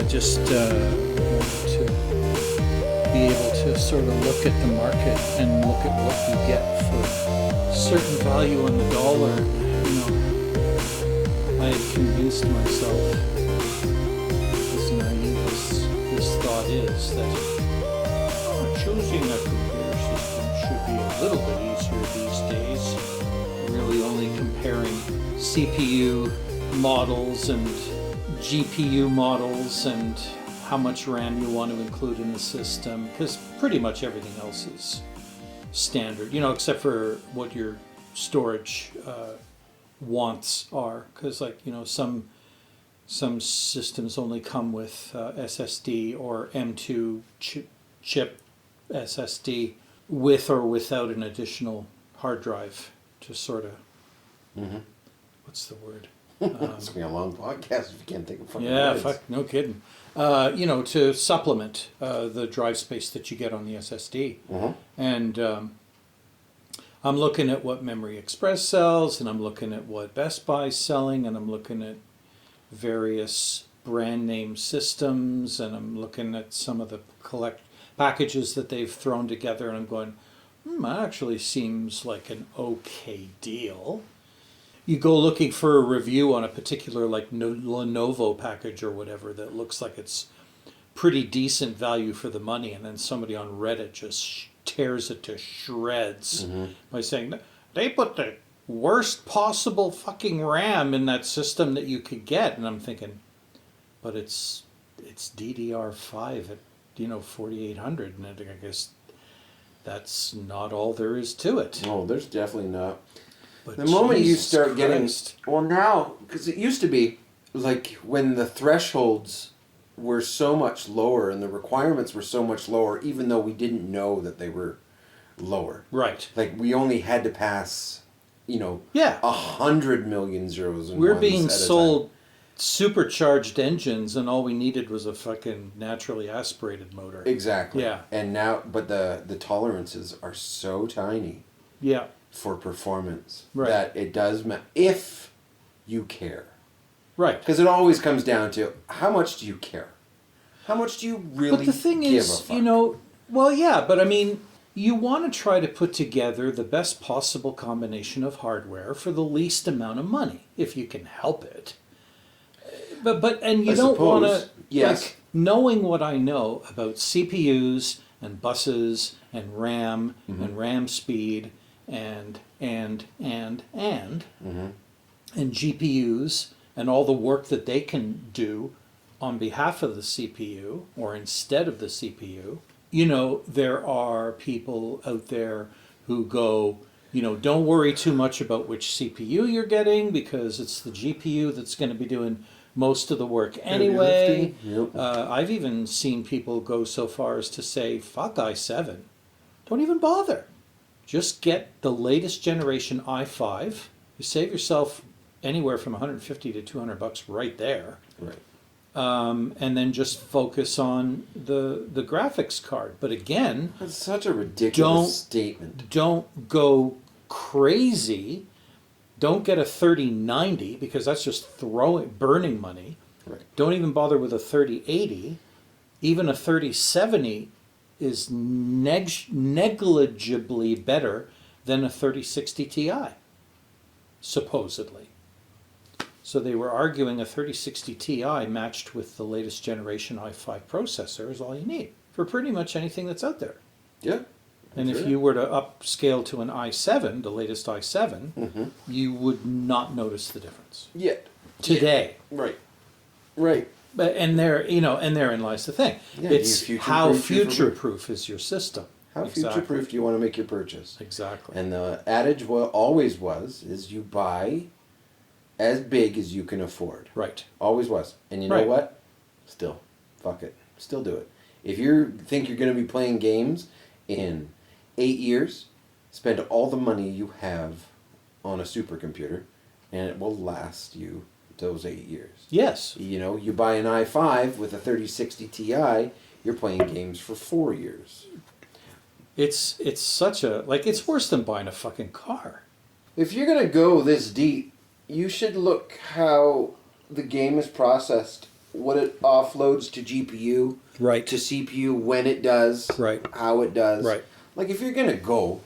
Just wanted to be able to sort of look at the market and look at what you get for certain value on the dollar. I had convinced myself, as naive as this thought is, that choosing a computer system should be a little bit easier these days. Really only comparing CPU models and GPU models and how much RAM you want to include in the system, because pretty much everything else is standard, except for what your storage wants are, because some systems only come with SSD or M2 chip SSD with or without an additional hard drive to sort of what's the word? It's going to be a long podcast if you can't think of fucking words. No kidding. To supplement the drive space that you get on the SSD. And I'm looking at what Memory Express sells, and I'm looking at what Best Buy's selling, and I'm looking at various brand name systems, and I'm looking at some of the packages that they've thrown together, and I'm going, that actually seems like an okay deal. You go looking for a review on a particular Lenovo package or whatever that looks like it's pretty decent value for the money, and then somebody on Reddit just tears it to shreds by saying they put the worst possible fucking RAM in that system that you could get. And I'm thinking, but it's DDR5 at 4800, and I guess that's not all there is to it. No, there's definitely not. But the moment you start Christ. getting... Well, now, because it used to be, like, when the thresholds were so much lower and the requirements were so much lower, even though we didn't know that they were lower. Right. Like, we only had to pass, 100 million zeros and We're ones being at a sold supercharged engines, and all we needed was a fucking naturally aspirated motor. Exactly. Yeah. And now, but the tolerances are so tiny. Yeah. For performance, right. That it does matter if you care, right? Because it always comes down to how much do you care, how much do you really? But the thing give is, a fuck? but I mean, you want to try to put together the best possible combination of hardware for the least amount of money, if you can help it. But you don't want to, yes. Knowing what I know about CPUs and buses and RAM and RAM speed. And GPUs and all the work that they can do on behalf of the CPU or instead of the CPU. There are people out there who go, don't worry too much about which CPU you're getting because it's the GPU that's going to be doing most of the work anyway. Yep. I've even seen people go so far as to say, fuck i7. Don't even bother. Just get the latest generation i5. You save yourself anywhere from $150 to $200 right there. Right. And then just focus on the graphics card. But again, that's such a ridiculous statement. Don't go crazy. Don't get a 3090 because that's just burning money. Right. Don't even bother with a 3080. Even a 3070 is negligibly better than a 3060 Ti, supposedly. So they were arguing a 3060 Ti matched with the latest generation i5 processor is all you need for pretty much anything that's out there. Yeah. And if you were to upscale to an i7, the latest i7, you would not notice the difference. Yet. Today. Yeah. Right. But and therein lies the thing. Yeah, it's how future-proof is your system. How future-proof do you want to make your purchase? Exactly. And the adage always is you buy as big as you can afford. Right. Always was. And you know what? Still, fuck it. Still do it. If you think you're going to be playing games in 8 years, spend all the money you have on a supercomputer, and it will last you those 8 years. Yes. You buy an i5 with a 3060 Ti, you're playing games for 4 years. It's such a, it's worse than buying a fucking car. If you're going to go this deep, you should look how the game is processed what it offloads to GPU, Right. to CPU, when it does, Right. how it does. Right. Like if you're gonna go,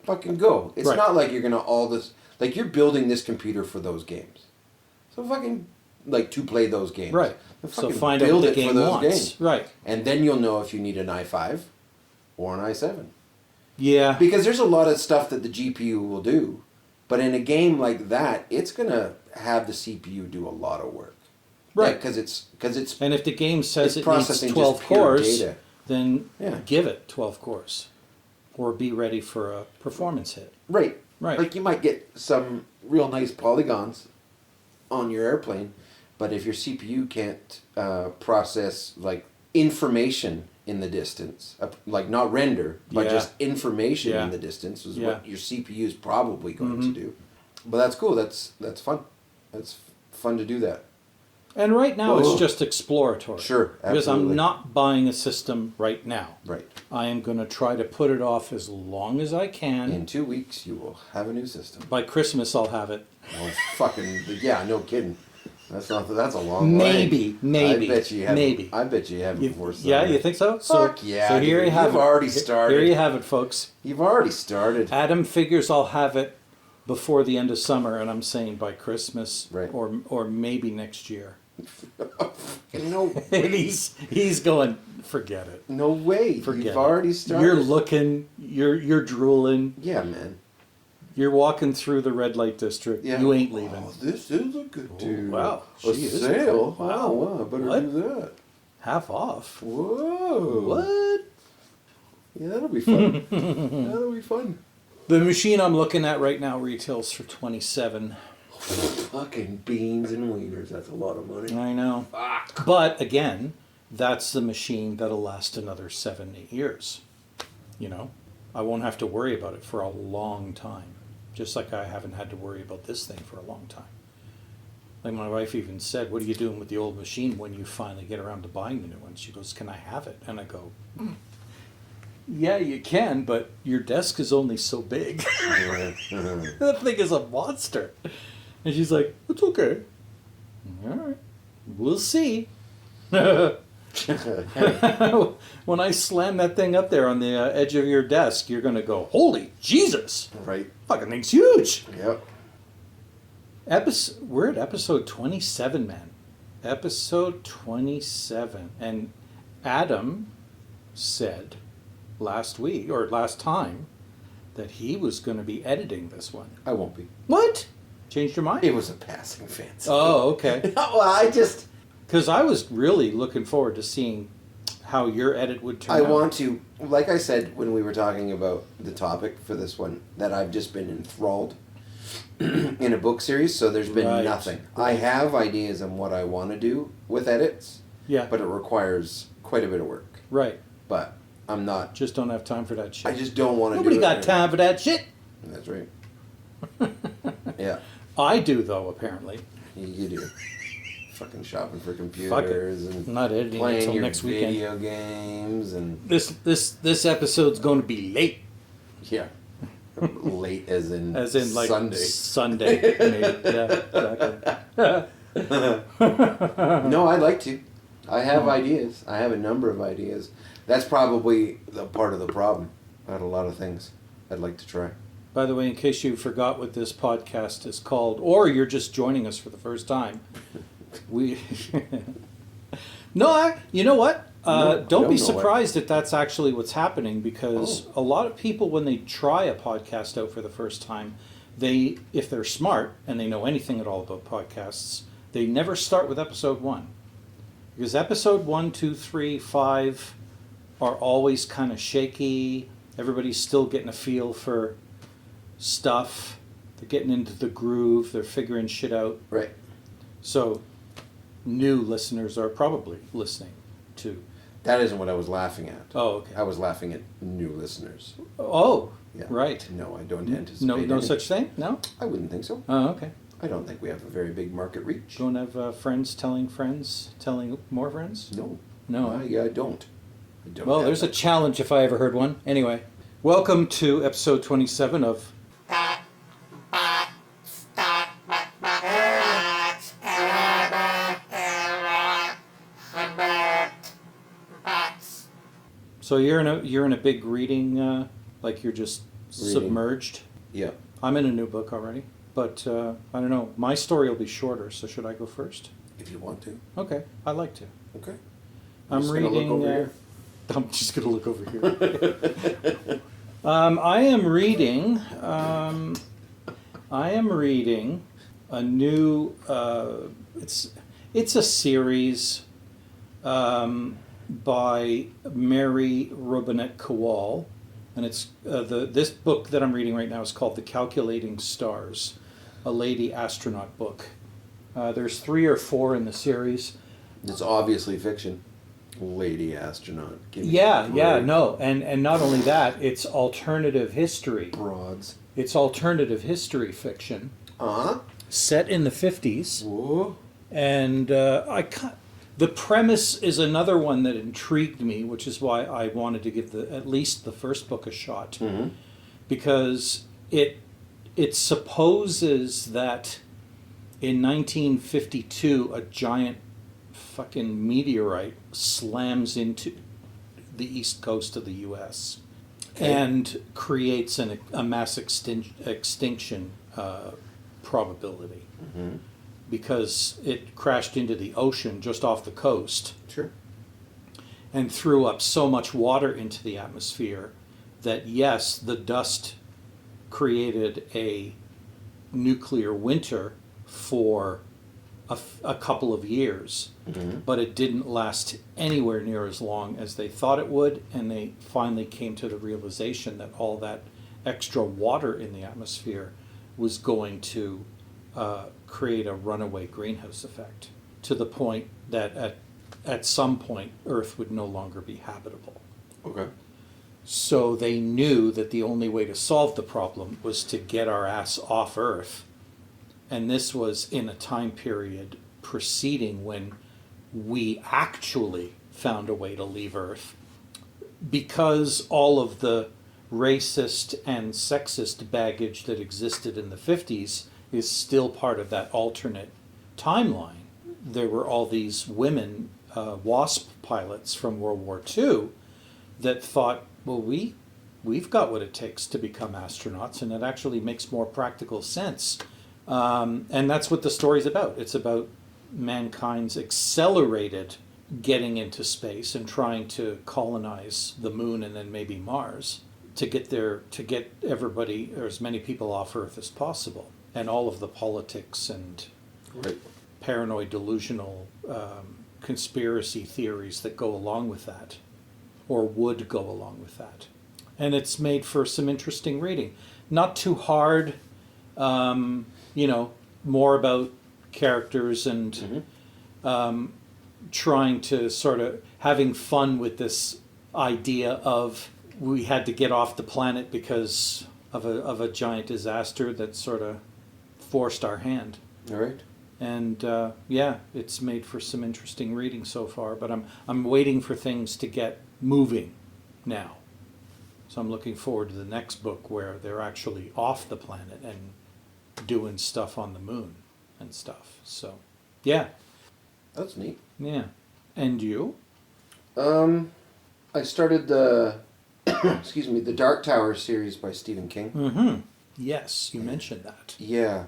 fucking go. It's Right. not like you're gonna like you're building this computer for those games. So fucking like to play those games. Right. So So fucking find out build what the it for game those wants. games. Right. And then you'll know if you need an i5 or an i7. Yeah. Because there's a lot of stuff that the GPU will do. But in a game like that, it's gonna have the CPU do a lot of work. Right. Because it's And if the game says it's it needs processing 12 just pure cores, data. then Yeah. give it 12 cores. Or be ready for a performance hit. Right. Right. Like you might get some real nice polygons on your airplane, but if your CPU can't process like information in the distance, like not render, but Yeah. just information Yeah. in the distance is Yeah. what your CPU is probably going to do. But that's cool. That's fun. That's fun to do that. And right now Whoa. it's just exploratory. Sure, Because absolutely. I'm not buying a system right now. Right. I am going to try to put it off as long as I can. In 2 weeks, you will have a new system. By Christmas I'll have it. Oh, fucking yeah! No kidding. That's a long way. Maybe. I bet you have. Maybe. I bet you have You- before summer. yeah, you think so? Fuck yeah, So here dude. you have You've it. already Here- started. Here you have it, folks. You've already started. Adam figures I'll have it before the end of summer, and I'm saying by Christmas, Right. or maybe next year. No And way. he's going, forget it. No way. Forget You've it. already started. You're looking, you're drooling, Yeah, man. you're walking through the red light district. Yeah. You ain't leaving. Oh, this is a good deal. wow. A She is sale. good. Wow. Wow. I better What? do that. Half off. Whoa. What? Yeah, that'll be fun. That'll be fun. The machine I'm looking at right now retails for $27. Fucking beans and wieners. That's a lot of money. I know. But again, that's the machine that'll last another 7-8 years. You know, I won't have to worry about it for a long time. Just like I haven't had to worry about this thing for a long time. Like my wife even said, what are you doing with the old machine when you finally get around to buying the new one? She goes, can I have it? And I go, yeah, you can, but your desk is only so big. That thing is a monster. And she's like, it's okay. All right. We'll see. When I slam that thing up there on the edge of your desk, you're going to go, holy Jesus. Right. Fucking thing's huge. Yep. We're at episode 27, man. Episode 27. And Adam said last week, or last time, that he was going to be editing this one. I won't be. What? Changed your mind? It was a passing fancy. Oh, okay. Well, I just... Because I was really looking forward to seeing how your edit would turn I out. want to, like I said when we were talking about the topic for this one, that I've just been enthralled in a book series, so there's been Right. nothing. I have ideas on what I want to do with edits, Yeah, but it requires quite a bit of work. right. But I'm not, Just don't have time for that shit. I just don't want to Nobody do got it. time for that shit. That's right. Yeah, I do, though, apparently. you do. Fucking shopping for computers and I'm not editing playing until your next weekend. video games and... This episode's going to be late. Yeah. Late as in Like Sunday. Sunday. Maybe. Yeah, exactly. No, I'd like to. I have ideas. I have a number of ideas. That's probably the part of the problem. I had a lot of things I'd like to try. By the way, in case you forgot what this podcast is called, or you're just joining us for the first time, we... No, you know what? No, I don't don't be know surprised if that's actually what's happening, because a lot of people, when they try a podcast out for the first time, if they're smart and they know anything at all about podcasts, they never start with episode 1. Because episode 1, 2, 3, 5 are always kind of shaky. Everybody's still getting a feel for stuff. They're getting into the groove. They're figuring shit out. Right. So new listeners are probably listening to. That isn't what I was laughing at. Oh, okay. I was laughing at new listeners. Oh, Yeah. right. No, I don't anticipate No any. such thing? No? I wouldn't think so. Oh, okay. I don't think we have a very big market reach. Don't have friends telling more friends? No. No. I don't. I don't Well, have there's a that. challenge if I ever heard one. Anyway, welcome to episode 27 of... So you're in a big reading, like you're just Reading. submerged. Yeah. I'm in a new book already, but I don't know. My story will be shorter, so should I go first? If you want to. Okay, I'd like to. Okay. I'm just gonna reading. look over here. I'm just gonna look over here. I am reading. I am reading a new. It's a series by Mary Robinette Kowal, and it's this book that I'm reading right now is called The Calculating Stars, a lady astronaut book. There's 3 or 4 in the series. It's obviously fiction. Lady astronaut. Give me Yeah, a yeah, break. no, and not only that, it's alternative history. Broads. It's alternative history fiction Uh-huh. set in the 50s, Whoa. and the premise is another one that intrigued me, which is why I wanted to give at least the first book a shot, Mm-hmm. because it supposes that in 1952 a giant fucking meteorite slams into the east coast of the U.S. Okay. and creates a mass extinction probability, Mm-hmm. because it crashed into the ocean just off the coast Sure. and threw up so much water into the atmosphere that, yes, the dust created a nuclear winter for a couple of years, Mm-hmm. but it didn't last anywhere near as long as they thought it would, and they finally came to the realization that all that extra water in the atmosphere was going to create a runaway greenhouse effect, to the point that at some point Earth would no longer be habitable. Okay. So they knew that the only way to solve the problem was to get our ass off Earth. And this was in a time period preceding when we actually found a way to leave Earth. Because all of the racist and sexist baggage that existed in the 50s is still part of that alternate timeline. There were all these women, WASP pilots from World War II, that thought, well, we've got what it takes to become astronauts, and it actually makes more practical sense. And that's what the story's about. It's about mankind's accelerated getting into space and trying to colonize the moon and then maybe Mars to get everybody or as many people off Earth as possible, and all of the politics and Right. paranoid delusional conspiracy theories that go along with that, or would go along with that. And it's made for some interesting reading. Not too hard, more about characters and trying to sort of having fun with this idea of we had to get off the planet because of a giant disaster that sort of forced our hand. All right. And it's made for some interesting reading so far. But I'm waiting for things to get moving now. So I'm looking forward to the next book where they're actually off the planet and doing stuff on the moon and stuff. So, yeah, That's neat. yeah. And you? I started the the Dark Tower series by Stephen King. Mm-hmm. Yes, you mentioned that. Yeah.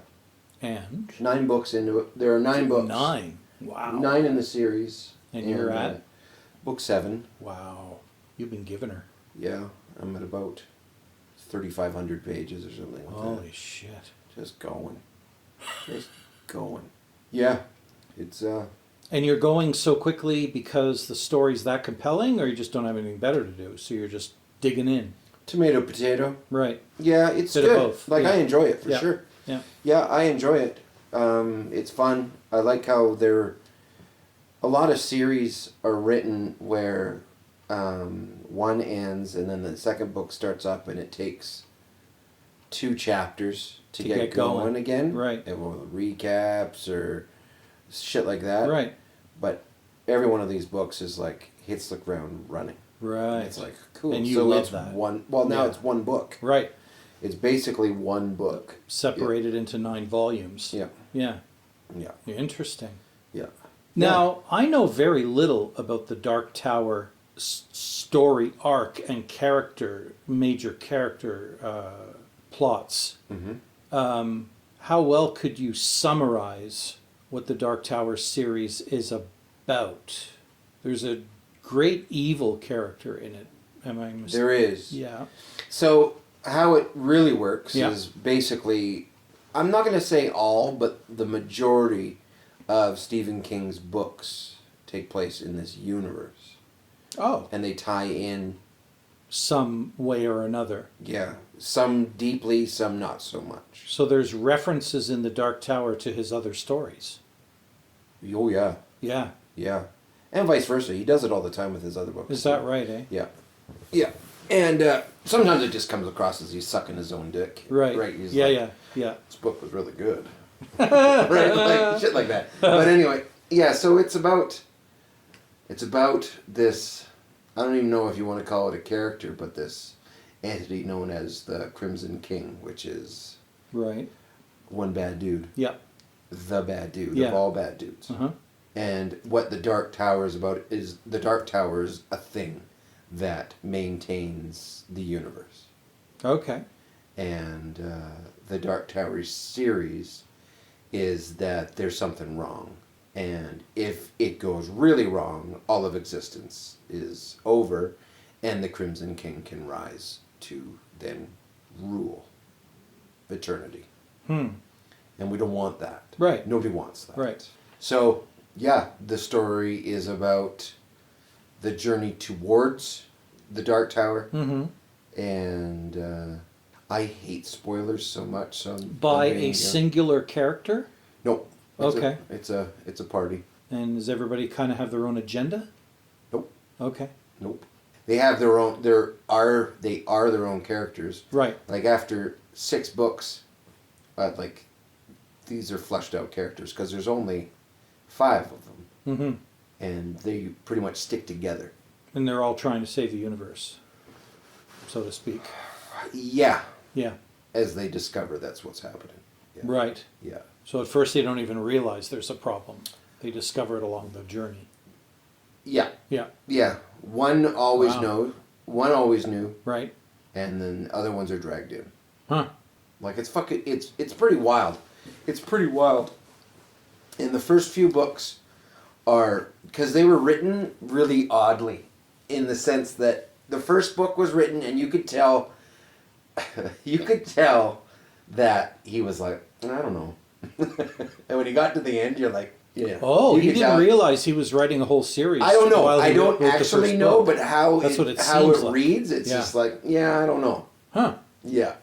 And 9 books into it. There are 9 books. 9. Wow. 9 in the series. And you're at? Book 7. Wow. You've been giving her. Yeah, I'm at about 3,500 pages or something like that. Holy shit. Just going. Just going. Yeah. It's And you're going so quickly because the story's that compelling, or you just don't have anything better to do, so you're just digging in? tomato potato. Right. Yeah, it's Bit of good. both. Like Yeah. I enjoy it for Yeah. sure. Yeah. Yeah, I enjoy it. It's fun. I like how a lot of series are written where one ends and then the second book starts up and it takes 2 chapters to get going again. Right. And recaps or shit like that. Right. But every one of these books is like hits the ground running. Right. It's like cool. And you so love it's that. one. Well, now Yeah. it's one book. Right. It's basically one book. Separated into 9 volumes. Yeah. Yeah. Yeah. Interesting. Yeah. Now, I know very little about the Dark Tower story arc and major character plots. How well could you summarize what the Dark Tower series is about? There's a great evil character in it. Am I mistaken? There is. Yeah. So how it really works Yeah. is basically, I'm not going to say all, but the majority of Stephen King's books take place in this universe. Oh. And they tie in, Some way or another. yeah, some deeply, some not so much. So there's references in the Dark Tower to his other stories. Oh, yeah. Yeah. Yeah. And vice versa. He does it all the time with his other books. Is that right, eh? Yeah. Yeah. And sometimes it just comes across as he's sucking his own dick. Right. Right. He's Yeah, like, yeah. This book was really good. Right? Like, shit like that. But anyway, yeah, so it's about this, I don't even know if you want to call it a character, but this entity known as the Crimson King, which is Right. one bad dude. Yeah. The bad dude Yeah. of all bad dudes. Uh-huh. And what the Dark Tower is about is the Dark Tower is a thing that maintains the universe. Okay. And the Dark Tower series is that there's something wrong. And if it goes really wrong, all of existence is over, and the Crimson King can rise to then rule eternity. And we don't want that. Right. Nobody wants that. Right. So, yeah, the story is about the journey towards the Dark Tower. Mm-hmm. And I hate spoilers so much. So By a singular character? Nope. Okay. It's a party. And does everybody kind of have their own agenda? Nope. Okay. Nope. They have their own. They are their own characters. Right. Like after 6 books, like these are fleshed out characters because there's only 5 of them, Mm-hmm. and they pretty much stick together. And they're all trying to save the universe, so to speak. Yeah. Yeah. As they discover that's what's happening. Yeah. Right. Yeah. So at first they don't even realize there's a problem. They discover it along the journey. Yeah. Yeah. Yeah. One always Wow. knows. One always knew, Right. and then other ones are dragged in. Huh. Like it's pretty wild. It's pretty wild. And the first few books are because they were written really oddly, in the sense that the first book was written and you could tell that he was like, I don't know. And when he got to the end, you're like, yeah. Oh, You he could didn't tell. realize he was writing a whole series. I don't know. while he I don't wrote the actually first know, book. but how That's what it how seems it like. reads, it's Yeah. just like, yeah, I don't know. Huh. Yeah.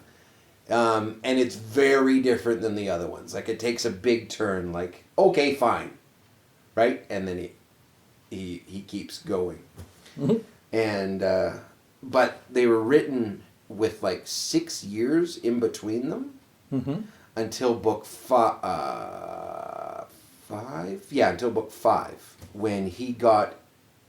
And it's very different than the other ones. Like, it takes a big turn, like, okay, fine. Right? And then he keeps going. Mm-hmm. And, but they were written with like 6 years in between them Mm-hmm. until book 5. Yeah, until book 5, when he got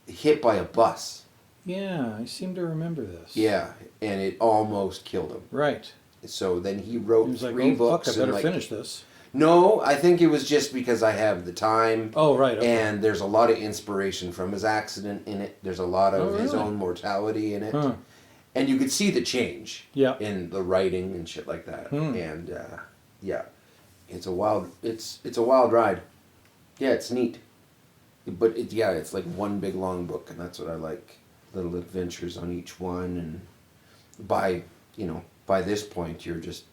hit by a bus. Yeah, I seem to remember this. Yeah, and it almost killed him. Right. So then he wrote He was like, 3 oh, books. fuck, I better and like, finish this. No, I think it was just because I have the time. Oh, right. Okay. And there's a lot of inspiration from his accident in it. There's a lot of Oh, his really? own mortality in it. Huh. And you could see the change Yeah. in the writing and shit like that. Hmm. And yeah, it's a wild ride. Yeah, it's neat. But it's like one big long book, and that's what I like. Little adventures on each one, and by this point you're just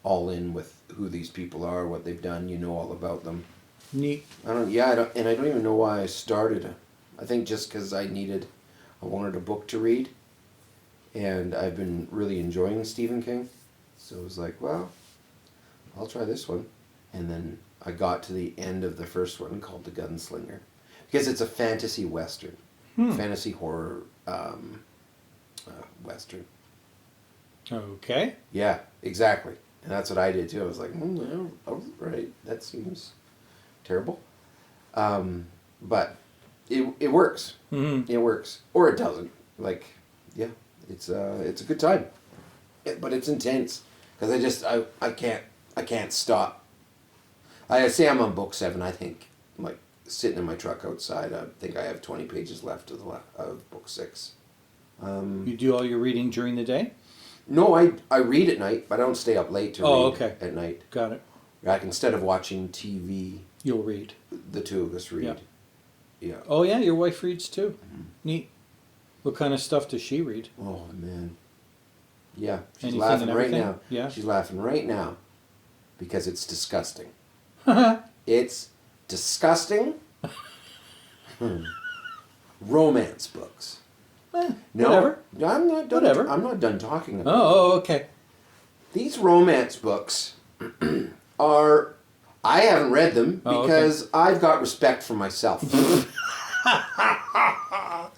all in with who these people are, what they've done. You know all about them. Neat. I don't even know why I started. I think just because I wanted a book to read, and I've been really enjoying Stephen King, so I was like, well, I'll try this one, and then I got to the end of the first one called The Gunslinger, because it's a fantasy western, fantasy horror western. Okay. Yeah, exactly. And that's what I did too. I was like, all right, that seems terrible. But it works. Mm-hmm. It works. Or it doesn't. Like, yeah, it's a good time. But it's intense. Because I can't stop. I say I'm on book 7, I think. I'm like, sitting in my truck outside. I think I have 20 pages left of book 6. You do all your reading during the day? No, I read at night, but I don't stay up late to read at night. Got it. Like, instead of watching TV, You'll read. the two of us read. Yeah. Oh, yeah, your wife reads too. Neat. What kind of stuff does she read? Oh, man. Yeah, she's Anything laughing and right everything? now. Yeah. She's laughing right now because it's disgusting. It's disgusting. Romance books. No, whatever. I'm not done. Whatever. I'm not done talking about Oh, okay. these romance books. Are I haven't read them because I've got respect for myself.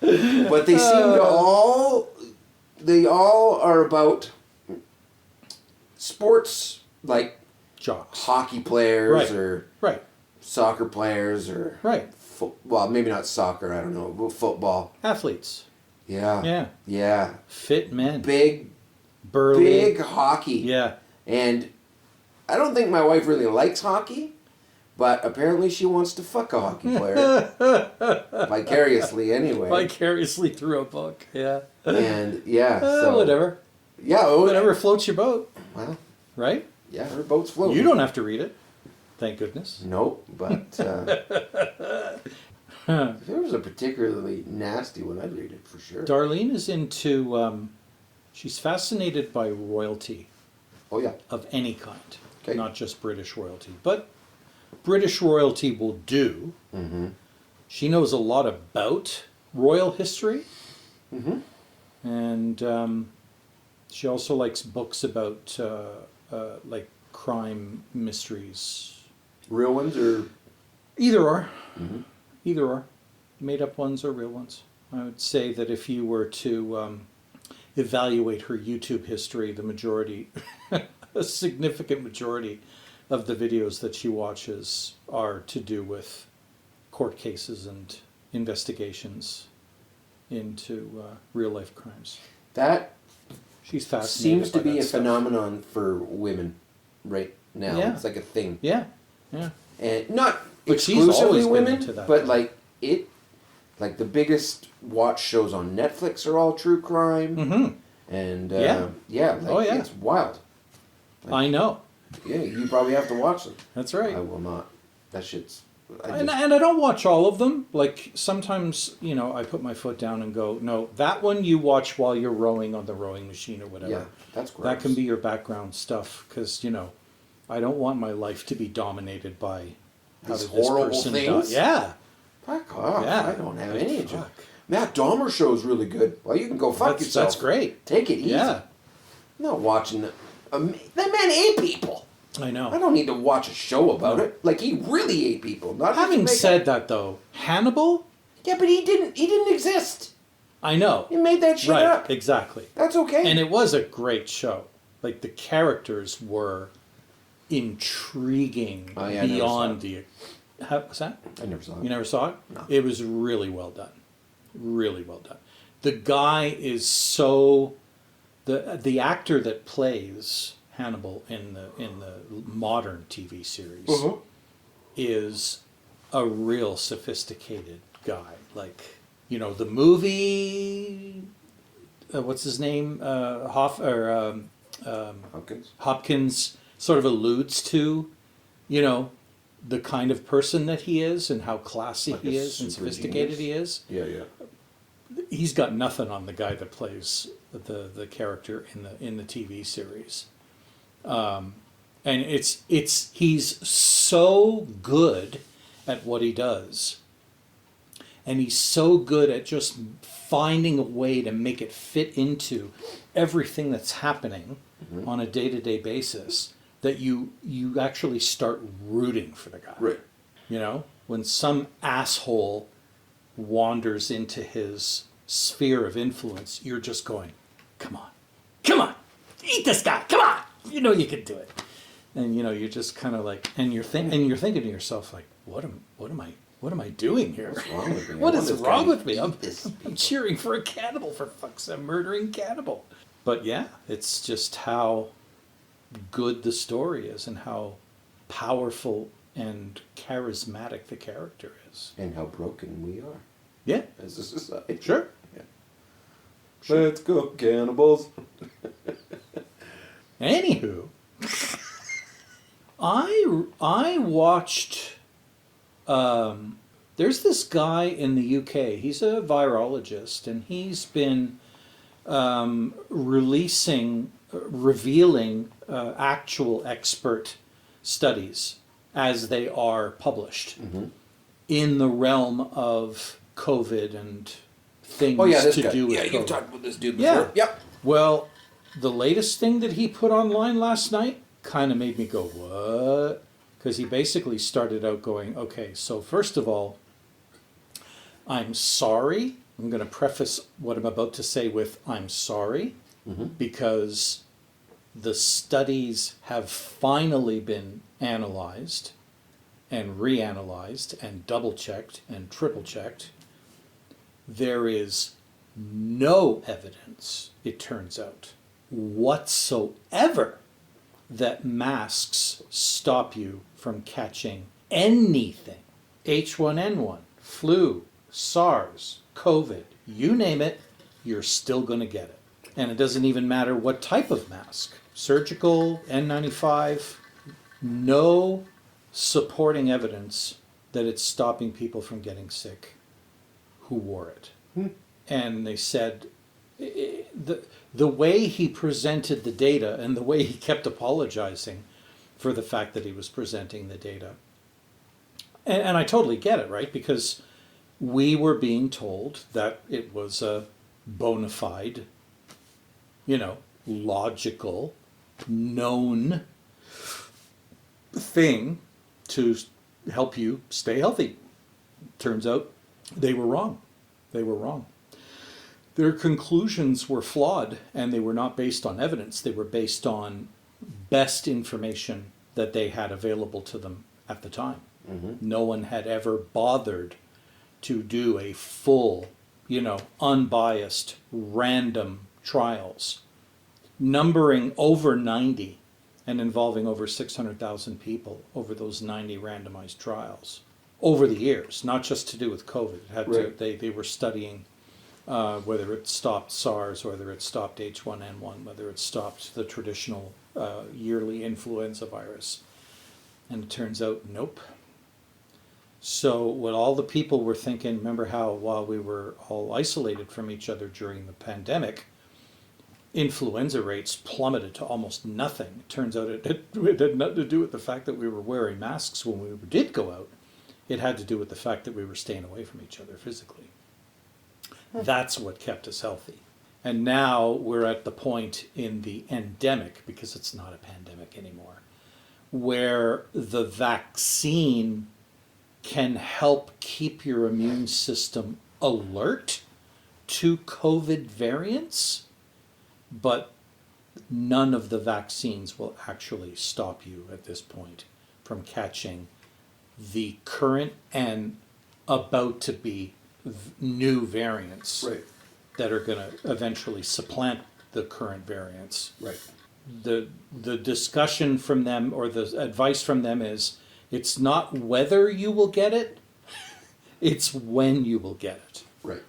But they seem to all are about sports, like Jocks. hockey players or Right. soccer players or Right. well, maybe not soccer, I don't know, but football. Athletes. Yeah. Yeah. Yeah. Fit men. Big Burly. hockey. Yeah. And I don't think my wife really likes hockey, but apparently she wants to fuck a hockey player. Vicariously, anyway. Vicariously through a book. Yeah. And, yeah. So, whatever. Yeah. Whatever floats your boat. Well, Right? yeah, her boat's floating. You don't have to read it. Thank goodness. Nope, but if there was a particularly nasty one, I'd read it for sure. Darlene is into, she's fascinated by royalty Oh, yeah. of any kind. Okay. Not just British royalty. But British royalty will do. Mm-hmm. She knows a lot about royal history. Mm-hmm. And she also likes books about like crime mysteries. Real ones or? Either or. Mm-hmm. Either or. Made up ones or real ones. I would say that if you were to evaluate her YouTube history, the majority, a significant majority of the videos that she watches are to do with court cases and investigations into real life crimes. That She's fascinated. seems to by be that a stuff. phenomenon for women right now. Yeah. It's like a thing. Yeah, yeah. And not But she's exclusively always been women, into that. but like the biggest watch shows on Netflix are all true crime. Mm-hmm. And Yeah. it's wild. I know. Yeah, you probably have to watch them. That's right. I will not. That shit's. And I don't watch all of them. Like sometimes, I put my foot down and go, no, that one you watch while you're rowing on the rowing machine or whatever. Yeah, that's gross. That can be your background stuff because, I don't want my life to be dominated by how These did this horrible person things? die. Yeah. Fuck off. Yeah. I don't have any interest. Fuck. Matt Dahmer show's really good. Well, you can go fuck yourself. That's great. Take it easy. Yeah. I'm not watching that man ate people. I know. I don't need to watch a show about it. Like, he really ate people. Not just Having make said that, though, Hannibal, yeah, but he didn't exist. I know. He made that shit Right, up. exactly. That's okay. And it was a great show. Like, the characters were intriguing Oh, yeah, I never beyond saw the... How, what's that? I never saw it. You never saw it? No. It was really well done. Really well done. The guy is so... The actor that plays Hannibal in the modern TV series is a real sophisticated guy. Like, the movie... what's his name? Hopkins. Hopkins sort of alludes to, the kind of person that he is and how classy Like he a is and super sophisticated genius? he is. Yeah. He's got nothing on the guy that plays the character in the TV series. And he's so good at what he does. And he's so good at just finding a way to make it fit into everything that's happening on a day-to-day basis that you actually start rooting for the guy. Right. When some asshole wanders into his sphere of influence, you're just going, come on, eat this guy, come on, you can do it. And you're just kind of like, and you're thinking to yourself like, what am I doing here? What's wrong with me? What I is want this wrong guy with to me? eat I'm this cheering for a cannibal, for fuck's sake, a murdering cannibal. But yeah, it's just how good the story is and how powerful and charismatic the character is. And how broken we are Yeah, as a society. sure. Yeah. Sure. Let's go, cannibals. Anywho, I watched. There's this guy in the UK. He's a virologist, and he's been revealing actual expert studies as they are published in the realm of COVID and things This to guy. do with Yeah, COVID. you've talked about this dude before. Yeah. Yep. Well, the latest thing that he put online last night kind of made me go, what? Because he basically started out going, okay, so first of all, I'm sorry. I'm going to preface what I'm about to say with I'm sorry, because the studies have finally been analyzed and reanalyzed and double-checked and triple-checked. There is no evidence, it turns out, whatsoever that masks stop you from catching anything. H1N1, flu, SARS, COVID, you name it, you're still going to get it. And it doesn't even matter what type of mask. Surgical, N95, no supporting evidence that it's stopping people from getting sick who wore it. And they said, the way he presented the data and the way he kept apologizing for the fact that he was presenting the data. And I totally get it, right? Because we were being told that it was a bona fide, logical, known thing to help you stay healthy. Turns out they were wrong. They were wrong. Their conclusions were flawed, and they were not based on evidence. They were based on best information that they had available to them at the time. No one had ever bothered to do a full, unbiased, random trials, numbering over 90 and involving over 600,000 people over those 90 randomized trials over the years, not just to do with COVID. It had Right. they were studying whether it stopped SARS, whether it stopped H1N1, whether it stopped the traditional yearly influenza virus. And it turns out, nope. So what all the people were thinking, remember how while we were all isolated from each other during the pandemic, influenza rates plummeted to almost nothing. It turns out it had nothing to do with the fact that we were wearing masks when we did go out. It had to do with the fact that we were staying away from each other physically. That's what kept us healthy. And now we're at the point in the endemic, because it's not a pandemic anymore, where the vaccine can help keep your immune system alert to COVID variants, but none of the vaccines will actually stop you at this point from catching the current and about to be new variants that are going to eventually supplant the current variants. Right. The discussion from them, or the advice from them, is it's not whether you will get it, it's when you will get it. Right.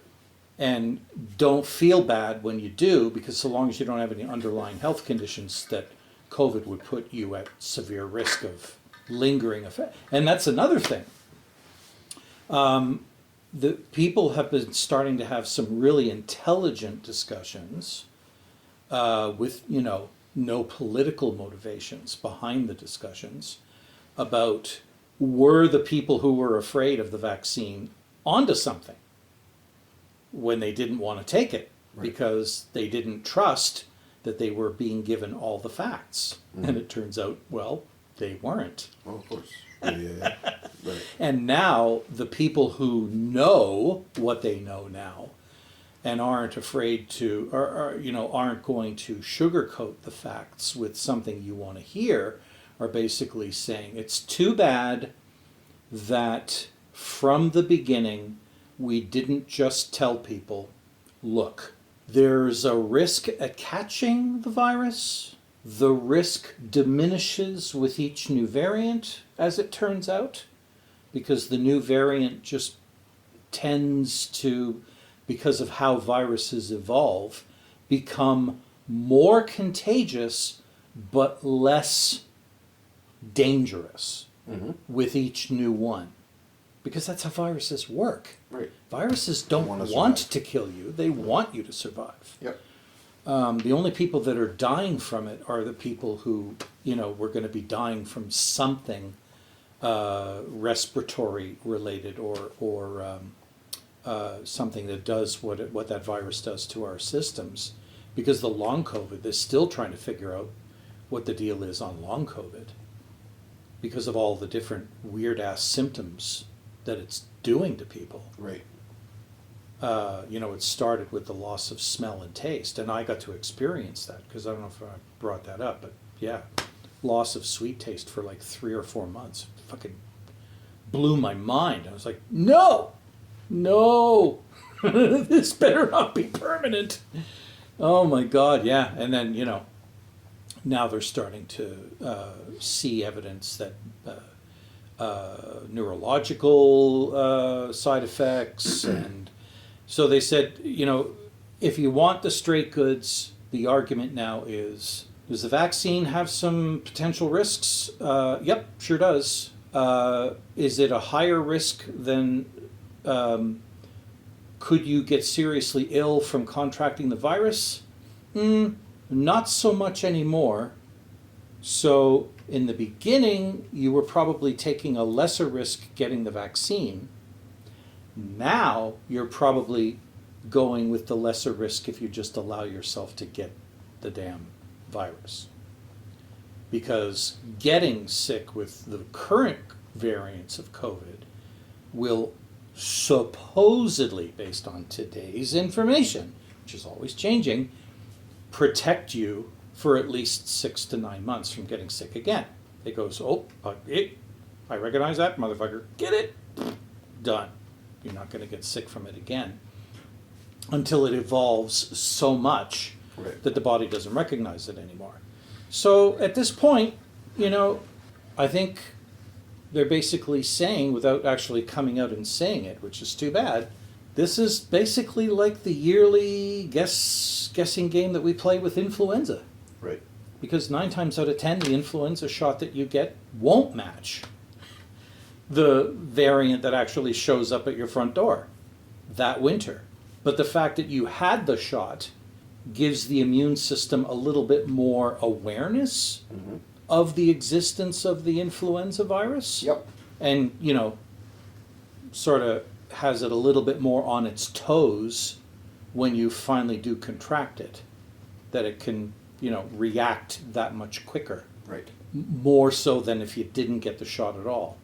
And don't feel bad when you do, because so long as you don't have any underlying health conditions that COVID would put you at severe risk of lingering effect. And that's another thing. The people have been starting to have some really intelligent discussions with, no political motivations behind the discussions about, were the people who were afraid of the vaccine onto something when they didn't want to take it because they didn't trust that they were being given all the facts. And it turns out, well, they weren't. Oh, of course. Yeah. Right. And now the people who know what they know now and aren't afraid to, or aren't going to sugarcoat the facts with something you want to hear, are basically saying it's too bad that from the beginning we didn't just tell people, look, there's a risk at catching the virus, The risk diminishes with each new variant, as it turns out, because the new variant just tends to, because of how viruses evolve, become more contagious but less dangerous with each new one. Because that's how viruses work. Right. Viruses don't wanna want survive. to kill you, they want you to survive. Yep. The only people that are dying from it are the people who, were going to be dying from something respiratory related or something that does what that virus does to our systems. Because the long COVID, they're still trying to figure out what the deal is on long COVID because of all the different weird ass symptoms that it's doing to people. Right. It started with the loss of smell and taste, and I got to experience that because I don't know if I brought that up, but yeah, loss of sweet taste for like 3 or 4 months. Fucking blew my mind. I was like, no, this better not be permanent. Oh my God, yeah. And then, now they're starting to see evidence that neurological side effects. And so they said, if you want the straight goods, the argument now is, does the vaccine have some potential risks? Yep, sure does. Is it a higher risk than, could you get seriously ill from contracting the virus? Not so much anymore. So in the beginning, you were probably taking a lesser risk getting the vaccine. Now you're probably going with the lesser risk if you just allow yourself to get the damn virus. Because getting sick with the current variants of COVID will supposedly, based on today's information, which is always changing, protect you for at least 6 to 9 months from getting sick again. It goes, I recognize that, motherfucker. Get it? Done. You're not going to get sick from it again until it evolves so much that the body doesn't recognize it anymore. So at this point, I think they're basically saying, without actually coming out and saying it, which is too bad, this is basically like the yearly guessing game that we play with influenza. Right. Because 9 times out of 10, the influenza shot that you get won't match the variant that actually shows up at your front door that winter. But the fact that you had the shot gives the immune system a little bit more awareness of the existence of the influenza virus. Yep. And, sort of has it a little bit more on its toes when you finally do contract it, that it can, react that much quicker. Right. More so than if you didn't get the shot at all.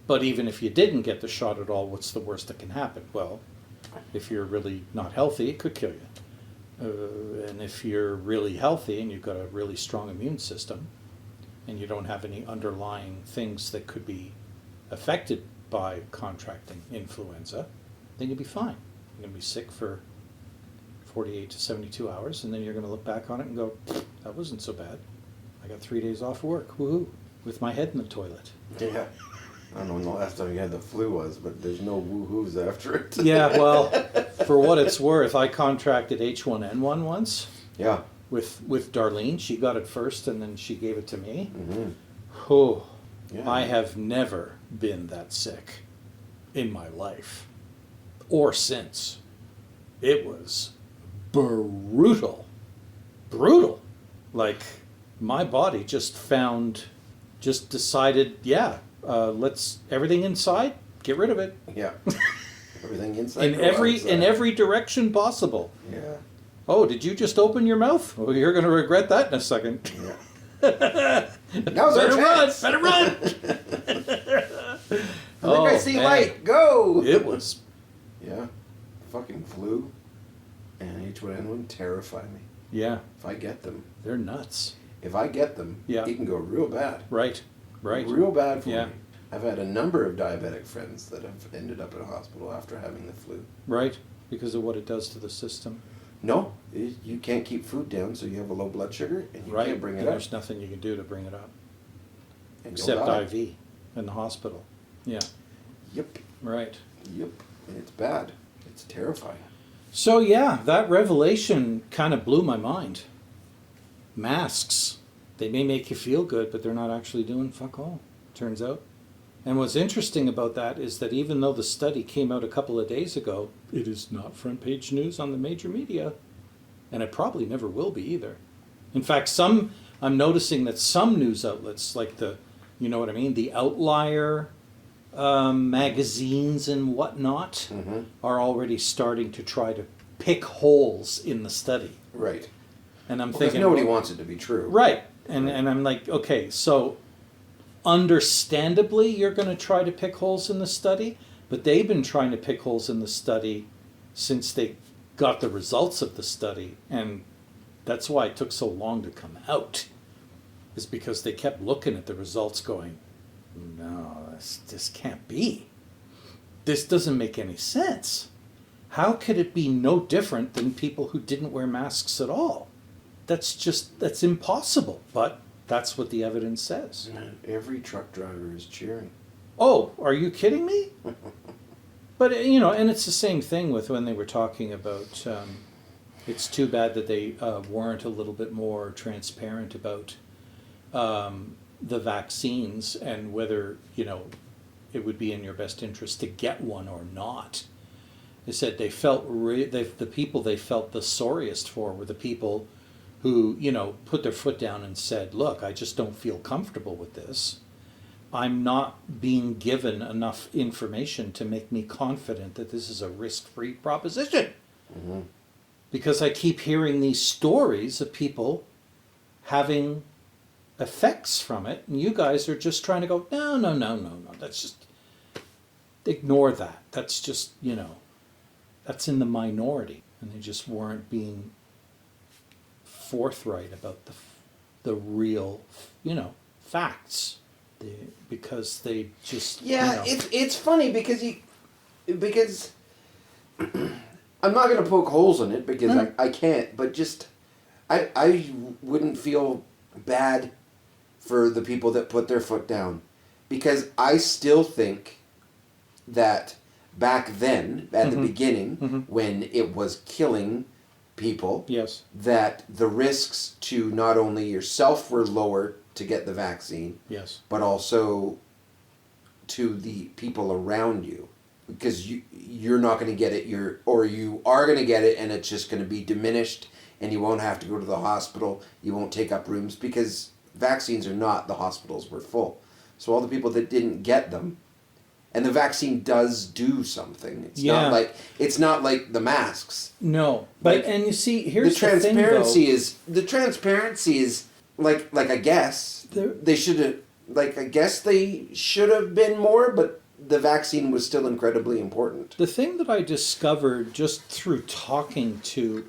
But even if you didn't get the shot at all, what's the worst that can happen? Well, if you're really not healthy, it could kill you. And if you're really healthy and you've got a really strong immune system and you don't have any underlying things that could be affected by contracting influenza, then you'll be fine. You're going to be sick for 48 to 72 hours, and then you're going to look back on it and go, that wasn't so bad. I got 3 days off work, woohoo, with my head in the toilet. Yeah. I don't know when the last time you had the flu was, but there's no woohoos after it. Yeah, well, for what it's worth, I contracted H1N1 once. Yeah. With Darlene. She got it first, and then she gave it to me. Mm-hmm. Oh, Yeah. I have never been that sick in my life, or since. It was brutal. Like, my body just decided, let's, everything inside, get rid of it. Yeah. Everything inside. In every direction possible. Yeah. Oh, did you just open your mouth? Well, you're going to regret that in a second. Yeah. Now's our chance. Better run! I think I see light. Go! It was. Yeah. Fucking flu and H1N1 terrify me. Yeah. If I get them. They're nuts. If I get them, Yeah. it can go real bad. Right. Real bad for Yeah. me. I've had a number of diabetic friends that have ended up in a hospital after having the flu. Right. Because of what it does to the system. No, you can't keep food down, so you have a low blood sugar, and you Right. can't bring it And up. there's nothing you can do to bring it up. And you'll Except die. IV in the hospital. Yeah. Yep. Right. Yep. And it's bad. It's terrifying. So yeah, that revelation kind of blew my mind. Masks. They may make you feel good, but they're not actually doing fuck all, turns out. And what's interesting about that is that even though the study came out a couple of days ago, it is not front page news on the major media. And it probably never will be either. In fact, I'm noticing that some news outlets, like you know what I mean, the outlier magazines and whatnot, are already starting to try to pick holes in the study. Right. And I'm Because thinking, nobody wants it to be true. right. And I'm like, okay, so understandably you're going to try to pick holes in the study, but they've been trying to pick holes in the study since they got the results of the study, and that's why it took so long to come out, is because they kept looking at the results going, no, this can't be. This doesn't make any sense. How could it be no different than people who didn't wear masks at all? That's impossible, but that's what the evidence says. Man, every truck driver is cheering. Oh, are you kidding me? But, you know, and it's the same thing with when they were talking about, it's too bad that they weren't a little bit more transparent about the vaccines and whether, you know, it would be in your best interest to get one or not. They said they felt, the people they felt the sorriest for were the people who, you know, put their foot down and said, look, I just don't feel comfortable with this. I'm not being given enough information to make me confident that this is a risk-free proposition. Mm-hmm. Because I keep hearing these stories of people having effects from it, and you guys are just trying to go, no, that's just, ignore that. That's just, you know, that's in the minority. And they just weren't being forthright about the real, you know, facts. Because they just, Yeah, you know. it's funny because I'm not going to poke holes in it because I can't, but just I wouldn't feel bad for the people that put their foot down, because I still think that back then at the beginning when it was killing people, Yes. that the risks to not only yourself were lower to get the vaccine, Yes. but also to the people around you, because you're not going to get it, or you are going to get it and it's just going to be diminished and you won't have to go to the hospital, you won't take up rooms, because vaccines are not, the hospitals were full. So all the people that didn't get them, and the vaccine does do something. It's not like the masks. No, but Like, and you see, here's the transparency the is like I guess There- they should have, like, I guess they should have been more, but the vaccine was still incredibly important. The thing that I discovered just through talking to,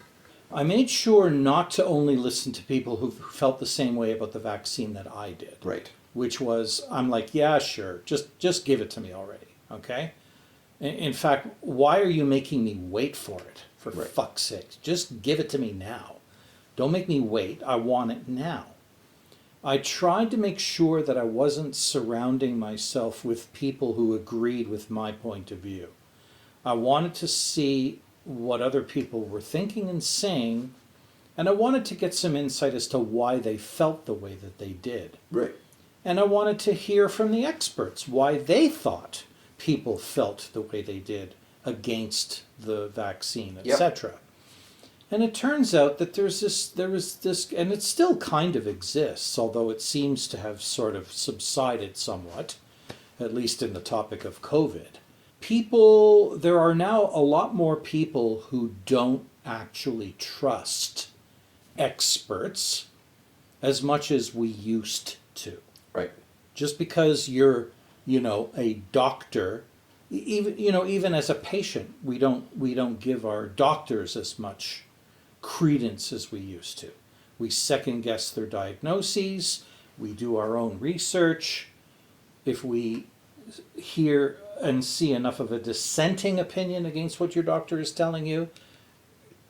I made sure not to only listen to people who felt the same way about the vaccine that I did. Right. Which was, I'm like, yeah, sure, just give it to me already, okay? In fact, why are you making me wait for it, for Right. fuck's sake? Just give it to me now. Don't make me wait, I want it now. I tried to make sure that I wasn't surrounding myself with people who agreed with my point of view. I wanted to see what other people were thinking and saying, and I wanted to get some insight as to why they felt the way that they did. Right. And I wanted to hear from the experts why they thought people felt the way they did against the vaccine, etc. And it turns out that there was this, and it still kind of exists, although it seems to have sort of subsided somewhat, at least in the topic of COVID. There are now a lot more people who don't actually trust experts as much as we used to. Right. Just because you're, you know, a doctor, even as a patient, we don't give our doctors as much credence as we used to. We second guess their diagnoses. We do our own research. If we hear and see enough of a dissenting opinion against what your doctor is telling you,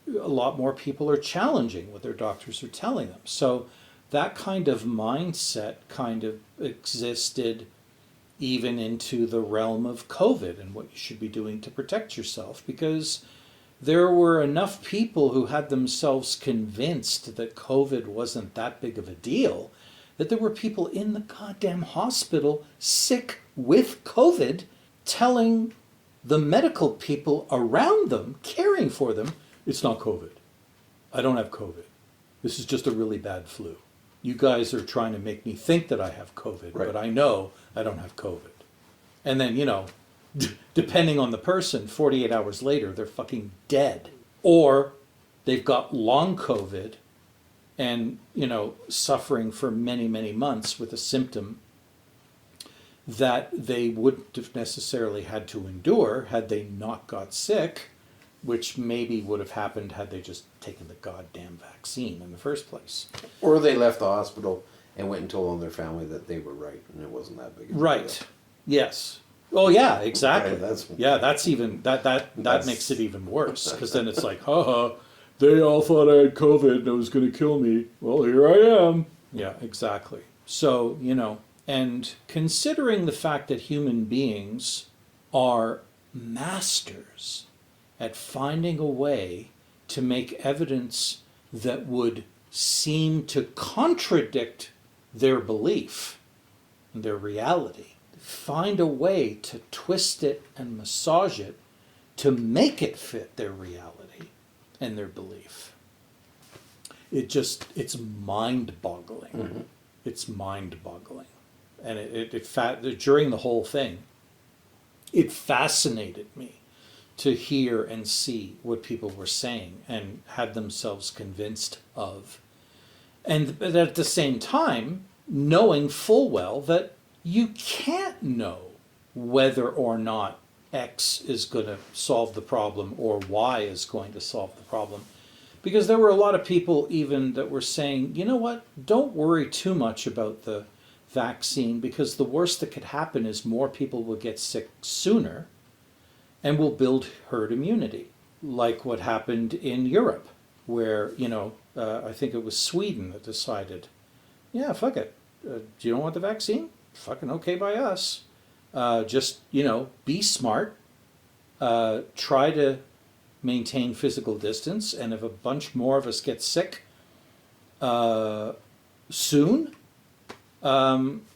a lot more people are challenging what their doctors are telling them. So that kind of mindset kind of existed even into the realm of COVID and what you should be doing to protect yourself, because there were enough people who had themselves convinced that COVID wasn't that big of a deal, that there were people in the goddamn hospital sick with COVID telling the medical people around them, caring for them, it's not COVID. I don't have COVID. This is just a really bad flu. You guys are trying to make me think that I have COVID, Right. but I know I don't have COVID. And then, depending on the person, 48 hours later, they're fucking dead. Or they've got long COVID and, suffering for many, many months with a symptom that they wouldn't have necessarily had to endure had they not got sick, which maybe would have happened had they just taken the goddamn vaccine in the first place. Or they left the hospital and went and told on their family that they were right and it wasn't that big of a Right. deal. Yes. Oh yeah, exactly. Right, That's even that makes it even worse, because then it's like, they all thought I had COVID and it was going to kill me. Well, here I am. Yeah, exactly. So, and considering the fact that human beings are masters at finding a way to make evidence that would seem to contradict their belief, their reality, find a way to twist it and massage it to make it fit their reality and their belief. It's mind-boggling. Mm-hmm. It's mind-boggling. And during the whole thing, it fascinated me to hear and see what people were saying and had themselves convinced of. But at the same time, knowing full well that you can't know whether or not X is going to solve the problem or Y is going to solve the problem. Because there were a lot of people even that were saying, you know what, don't worry too much about the vaccine, because the worst that could happen is more people will get sick sooner and will build herd immunity, like what happened in Europe, where, I think it was Sweden that decided, yeah, fuck it. Do you don't want the vaccine? Fucking okay by us. Just, be smart. Try to maintain physical distance. And if a bunch more of us get sick soon,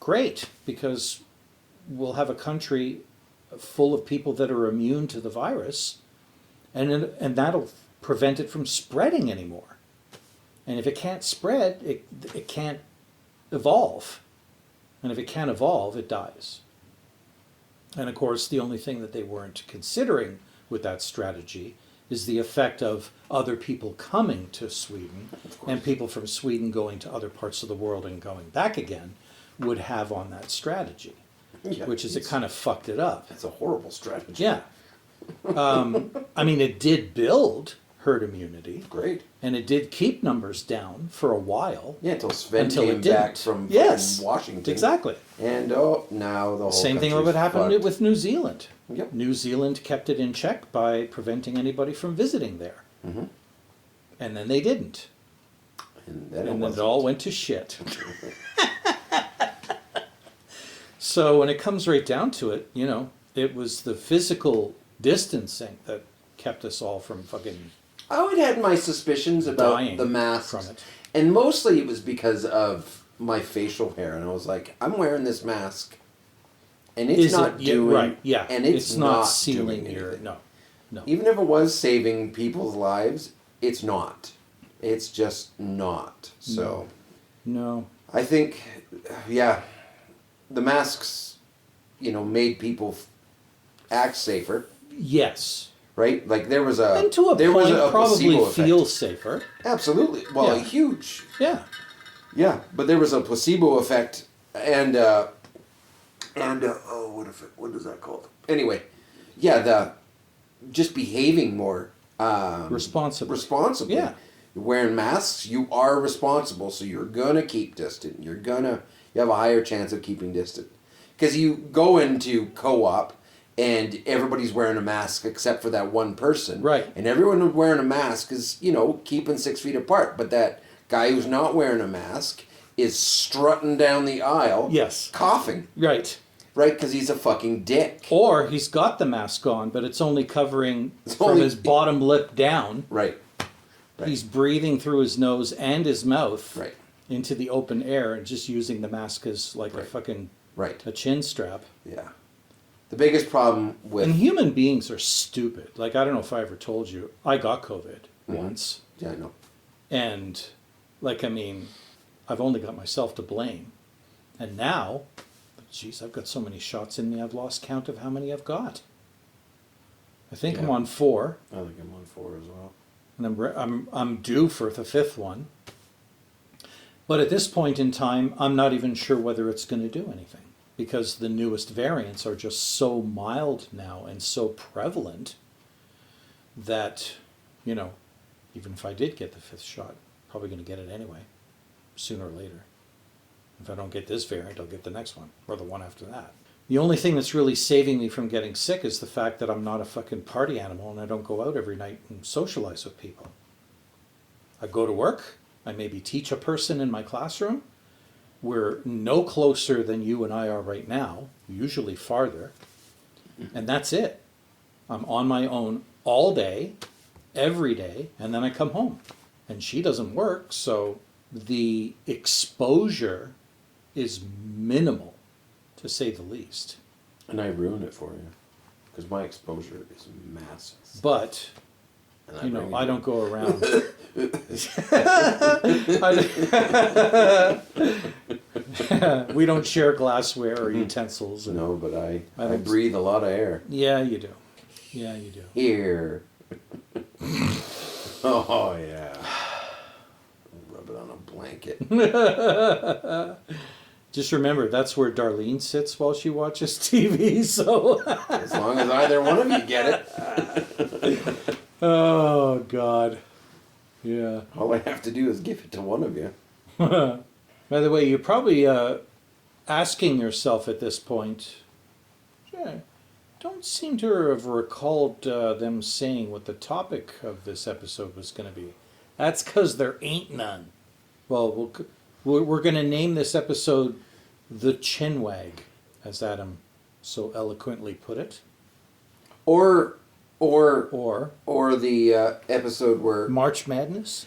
great, because we'll have a country full of people that are immune to the virus, and that'll prevent it from spreading anymore. And if it can't spread, it can't evolve. And if it can't evolve, it dies. And of course, the only thing that they weren't considering with that strategy is the effect of other people coming to Sweden and people from Sweden going to other parts of the world and going back again would have on that strategy, which is it kind of fucked it up. That's a horrible strategy. Yeah. It did build herd immunity. Great. And it did keep numbers down for a while. Yeah, until Sven until came it didn't. back from Washington. Exactly. And now the whole Same thing country's would happen fucked. with New Zealand. Yep. New Zealand kept it in check by preventing anybody from visiting there. Mm-hmm. And then they didn't. And then it all went to shit. So when it comes right down to it, it was the physical distancing that kept us all from fucking I always had my suspicions about dying the masks. from it. And mostly it was because of my facial hair. And I was like, I'm wearing this mask. And it's not doing... right, yeah. And it's not not sealing doing your... anything. No. Even if it was saving people's lives, it's not. It's just not. So... No. I think, the masks, made people act safer, Yes. right? Like there was a... And to a there was point, a probably placebo effect. feel safer. Absolutely. Well, Yeah. huge. Yeah. Yeah, but there was a placebo effect, and what is that called? Anyway, just behaving more Responsibly. Yeah, wearing masks, you are responsible, so you're gonna keep distant. You have a higher chance of keeping distant, because you go into co-op and everybody's wearing a mask except for that one person. Right. And everyone wearing a mask is, keeping 6 feet apart. But that guy who's not wearing a mask is strutting down the aisle. Yes. Coughing. Right. Right, because he's a fucking dick. Or he's got the mask on, but it's only covering from his bottom lip down. Right. He's breathing through his nose and his mouth into the open air and just using the mask as like a fucking a chin strap. Yeah. The biggest problem with... And human beings are stupid. Like, I don't know if I ever told you, I got COVID once. Yeah, I know. And, like, I mean, I've only got myself to blame. And now, geez, I've got so many shots in me, I've lost count of how many I've got. I think I'm on 4. I think I'm on 4 as well. And I'm due for the 5th one. But at this point in time, I'm not even sure whether it's going to do anything. Because the newest variants are just so mild now and so prevalent that, even if I did get the 5th shot, probably going to get it anyway, sooner or later. If I don't get this variant, I'll get the next one, or the one after that. The only thing that's really saving me from getting sick is the fact that I'm not a fucking party animal and I don't go out every night and socialize with people. I go to work, I maybe teach a person in my classroom. We're no closer than you and I are right now, usually farther, and that's it. I'm on my own all day, every day, and then I come home. And she doesn't work, so the exposure is minimal, to say the least. And I ruined it for you, because my exposure is massive. But, I don't go around... We don't share glassware or utensils. No, but I breathe a lot of air. Yeah, you do. Yeah, you do. Here. Oh, yeah. Rub it on a blanket. Just remember, that's where Darlene sits while she watches TV, so... As long as either one of you get it. Oh, God. Yeah. All I have to do is give it to one of you. By the way, you're probably asking yourself at this point, don't seem to have recalled them saying what the topic of this episode was going to be. That's because there ain't none. Well, we're going to name this episode The Chinwag, as Adam so eloquently put it. Or the episode where March Madness?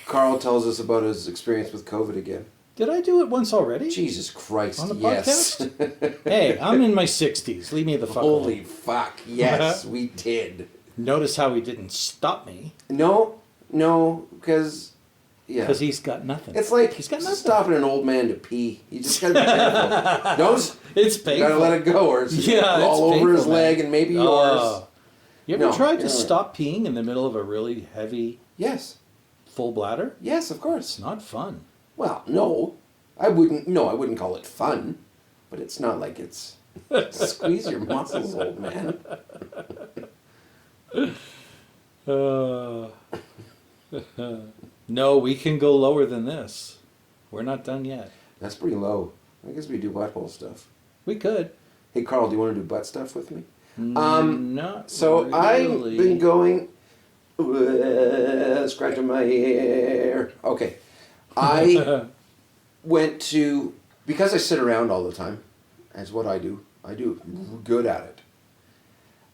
Karl tells us about his experience with COVID again. Did I do it once already? Jesus Christ, on the yes. podcast? Hey, I'm in my 60s. Leave me the fuck alone. Holy fuck, yes, we did. Notice how he didn't stop me. No, because... Yeah. Because he's got nothing. It's like he's got nothing. Stopping an old man to pee. You just gotta be careful. It's painful. You gotta let it go, or it's all over his leg and maybe yours. You ever tried to stop peeing in the middle of a really heavy full bladder? Yes, of course. It's not fun. Well, no. I wouldn't call it fun. But it's not like it's squeeze your muscles, old man. No, we can go lower than this. We're not done yet. That's pretty low. I guess we do butthole stuff. We could. Hey, Karl, do you want to do butt stuff with me? Not so really. I've been going... scratching my hair. Okay. I went to... Because I sit around all the time, as what I do good at it.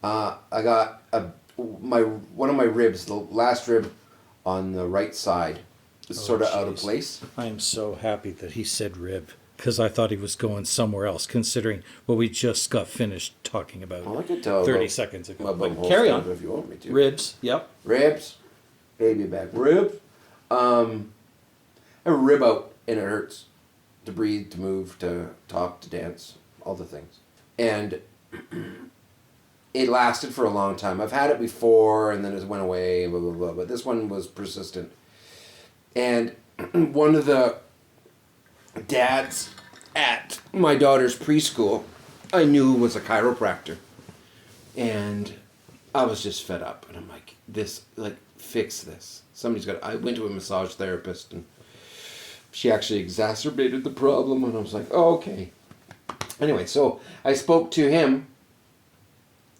I got one of my ribs, the last rib on the right side, is sort of out of place. I am so happy that he said rib, because I thought he was going somewhere else, considering what we just got finished talking about Well, I could tell 30 seconds ago. But carry on. if you want me to. Ribs, yep. Ribs, baby back rib. I have a rib out and it hurts to breathe, to move, to talk, to dance, all the things. And it lasted for a long time. I've had it before and then it went away, blah, blah, blah. But this one was persistent. And one of the dads at my daughter's preschool, I knew was a chiropractor. And I was just fed up. And I'm like, fix this. I went to a massage therapist and she actually exacerbated the problem. And I was like, oh, okay. Anyway, so I spoke to him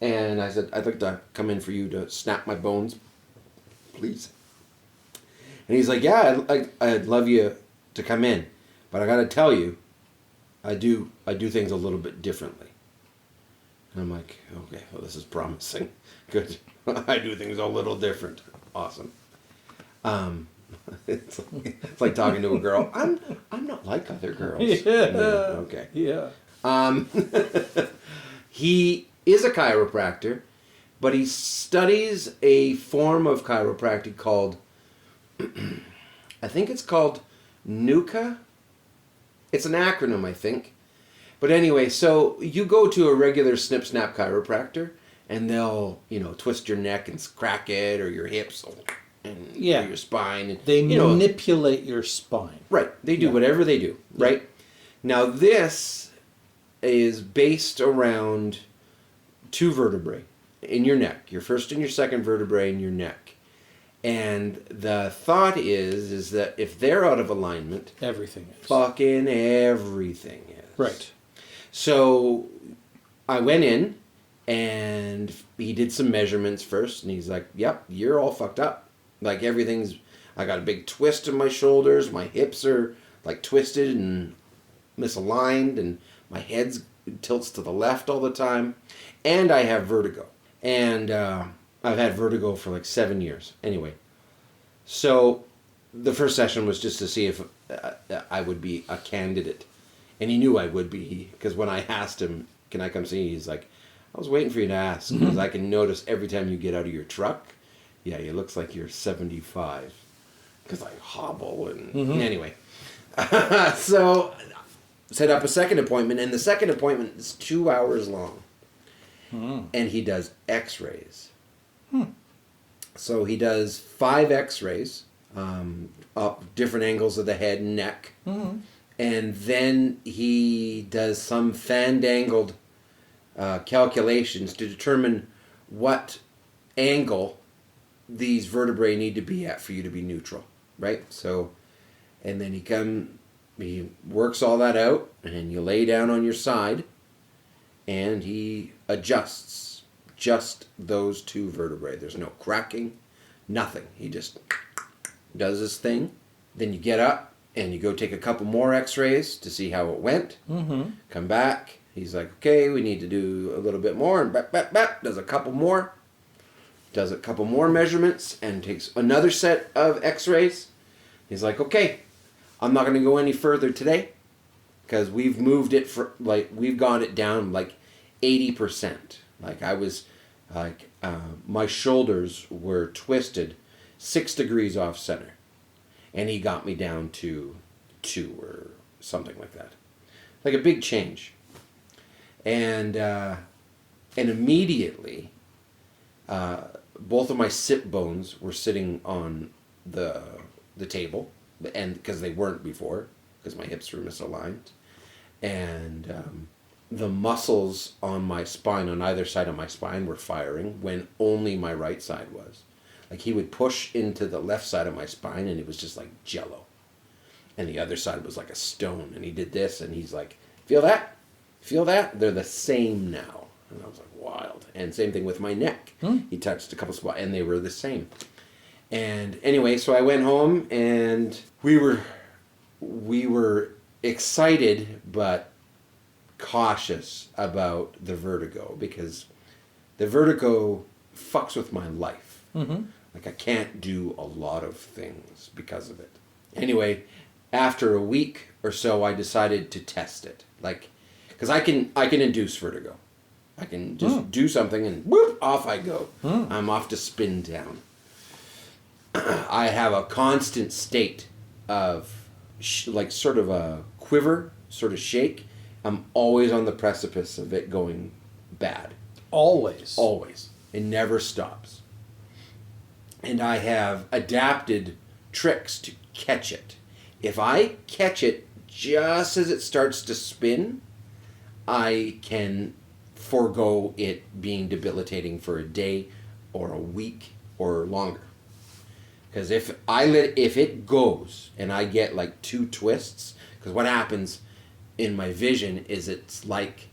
And I said, I'd like to come in for you to snap my bones, please. And he's like, yeah, I'd love you to come in. But I got to tell you, I do things a little bit differently. And I'm like, okay, well, this is promising. Good. I do things a little different. Awesome. It's like talking to a girl. I'm not like other girls. Yeah. Okay. Yeah. He is a chiropractor, but he studies a form of chiropractic called, I think it's called NUCA. It's an acronym, I think. But anyway, so you go to a regular snip snap chiropractor and they'll, twist your neck and crack it, or your hips and or your spine. And, they manipulate your spine. Right. They do whatever they do, right? Now this is based around 2 vertebrae in your neck, your first and your second vertebrae in your neck. And the thought is that if they're out of alignment, everything is. Fucking everything is. Right. So I went in and he did some measurements first, and he's like, yep, you're all fucked up. Like I got a big twist in my shoulders, my hips are like twisted and misaligned, and my head tilts to the left all the time, and I have vertigo. And I've had vertigo for like 7 years. Anyway, so the first session was just to see if I would be a candidate. And he knew I would be, because when I asked him, can I come see you? He's like, I was waiting for you to ask, because I can notice every time you get out of your truck, it looks like you're 75. Because I hobble and anyway. So set up a second appointment, and the second appointment is 2 hours long. And he does x-rays. So he does 5 x-rays, up different angles of the head and neck. And then he does some fandangled calculations to determine what angle these vertebrae need to be at for you to be neutral, right? So, and then he works all that out, and you lay down on your side, and he adjusts just those 2 vertebrae. There's no cracking, nothing. He just does his thing. Then you get up and you go take a couple more x-rays to see how it went. Come back. He's like, okay, we need to do a little bit more. And does a couple more. Does a couple more measurements and takes another set of x-rays. He's like, okay, I'm not going to go any further today, because we've moved it we've got it down like 80%. Like I was my shoulders were twisted 6 degrees off center, and he got me down to 2 or something like that. Like a big change. And immediately both of my sit bones were sitting on the table, and because they weren't before, because my hips were misaligned. And the muscles on my spine, on either side of my spine, were firing when only my right side was. Like he would push into the left side of my spine and it was just like jello. And the other side was like a stone. And he did this and he's like, feel that? Feel that? They're the same now. And I was like, wild. And same thing with my neck. He touched a couple spots and they were the same. And anyway, so I went home and we were excited but cautious about the vertigo, because the vertigo fucks with my life. Like I can't do a lot of things because of it. Anyway, after a week or so, I decided to test it. Like, because I can induce vertigo. I can just do something and whoop, off I go. I'm off to spin down. I have a constant state of like sort of a quiver, sort of shake. I'm always on the precipice of it going bad. Always. Always. It never stops. And I have adapted tricks to catch it. If I catch it just as it starts to spin, I can forego it being debilitating for a day or a week or longer. Because if it goes and I get like 2 twists, because what happens in my vision is it's like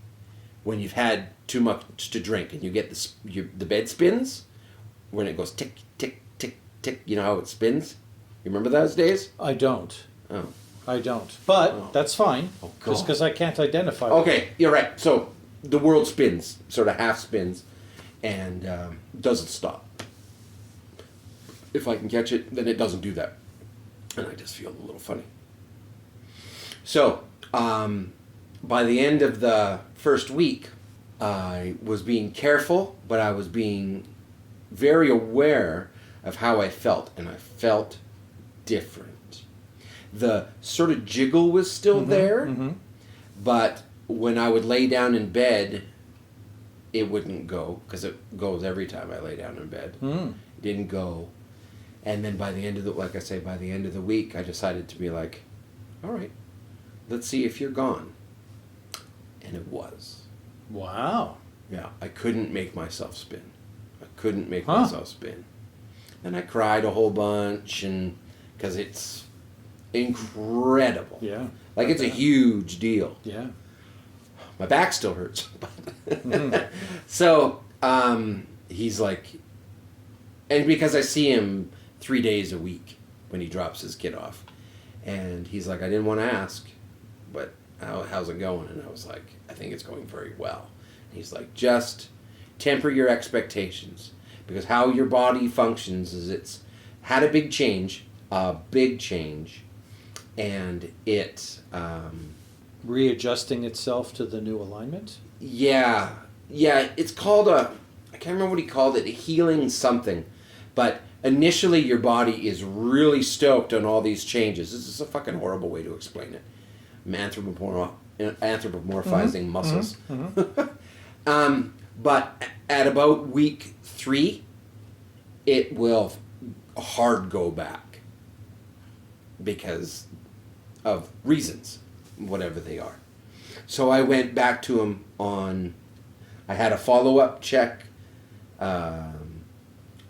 when you've had too much to drink and you get the bed spins, when it goes tick, tick, tick, tick, you know how it spins? You remember those days? I don't. Oh. I don't. But that's fine. Just because I can't identify it. Okay, you're right. So the world spins, sort of half spins, and doesn't stop. If I can catch it, then it doesn't do that. And I just feel a little funny. So, by the end of the first week, I was being careful, but I was being very aware of how I felt, and I felt different. The sort of jiggle was still there, but when I would lay down in bed, it wouldn't go, because it goes every time I lay down in bed. It didn't go. And then by the end of by the end of the week, I decided to be like, all right, let's see if you're gone. And it was. Wow. Yeah, I couldn't make myself spin. I couldn't make myself spin. And I cried a whole bunch, and because it's incredible. Yeah. Like, it's a huge deal. Yeah. My back still hurts. So, he's like, and because I see him 3 days a week when he drops his kid off, and he's like, I didn't want to ask, but how's it going? And I was like, I think it's going very well. And he's like, just temper your expectations, because how your body functions is it's had a big change, and it readjusting itself to the new alignment. Yeah, it's called I can't remember what he called it, a healing something, but initially your body is really stoked on all these changes. This is a fucking horrible way to explain it. I'm anthropomorphizing muscles. But at about week 3, it will hard go back because of reasons, whatever they are. So I went back to him I had a follow-up check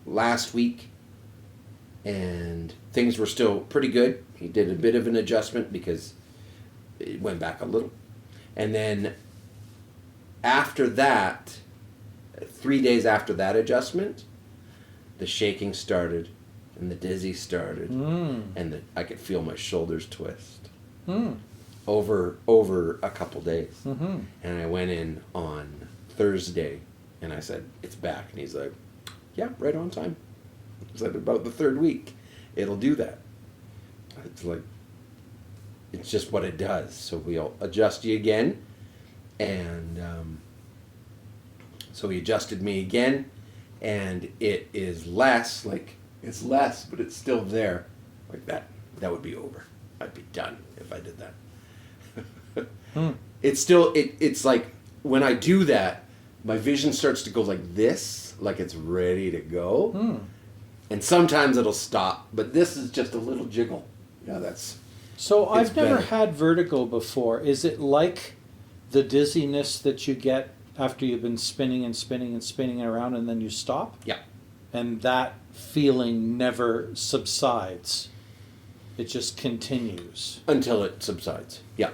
last week, and things were still pretty good. He did a bit of an adjustment because it went back a little. And then after that, 3 days after that adjustment, the shaking started, and the dizzy started, and I could feel my shoulders twist over a couple days. And I went in on Thursday, and I said, it's back. And he's like, yeah, right on time. I said, about the 3rd week, it'll do that. It's like, it's just what it does. So we'll adjust you again. And so he adjusted me again, and it is less, it's less, but it's still there. Like that would be over. I'd be done if I did that. It's still, it's like, when I do that, my vision starts to go like this, like it's ready to go. And sometimes it'll stop, but this is just a little jiggle. Yeah, that's... So I've never had vertigo before. Is it like the dizziness that you get after you've been spinning and spinning and spinning around and then you stop? Yeah. And that feeling never subsides. It just continues. Until it subsides. Yeah.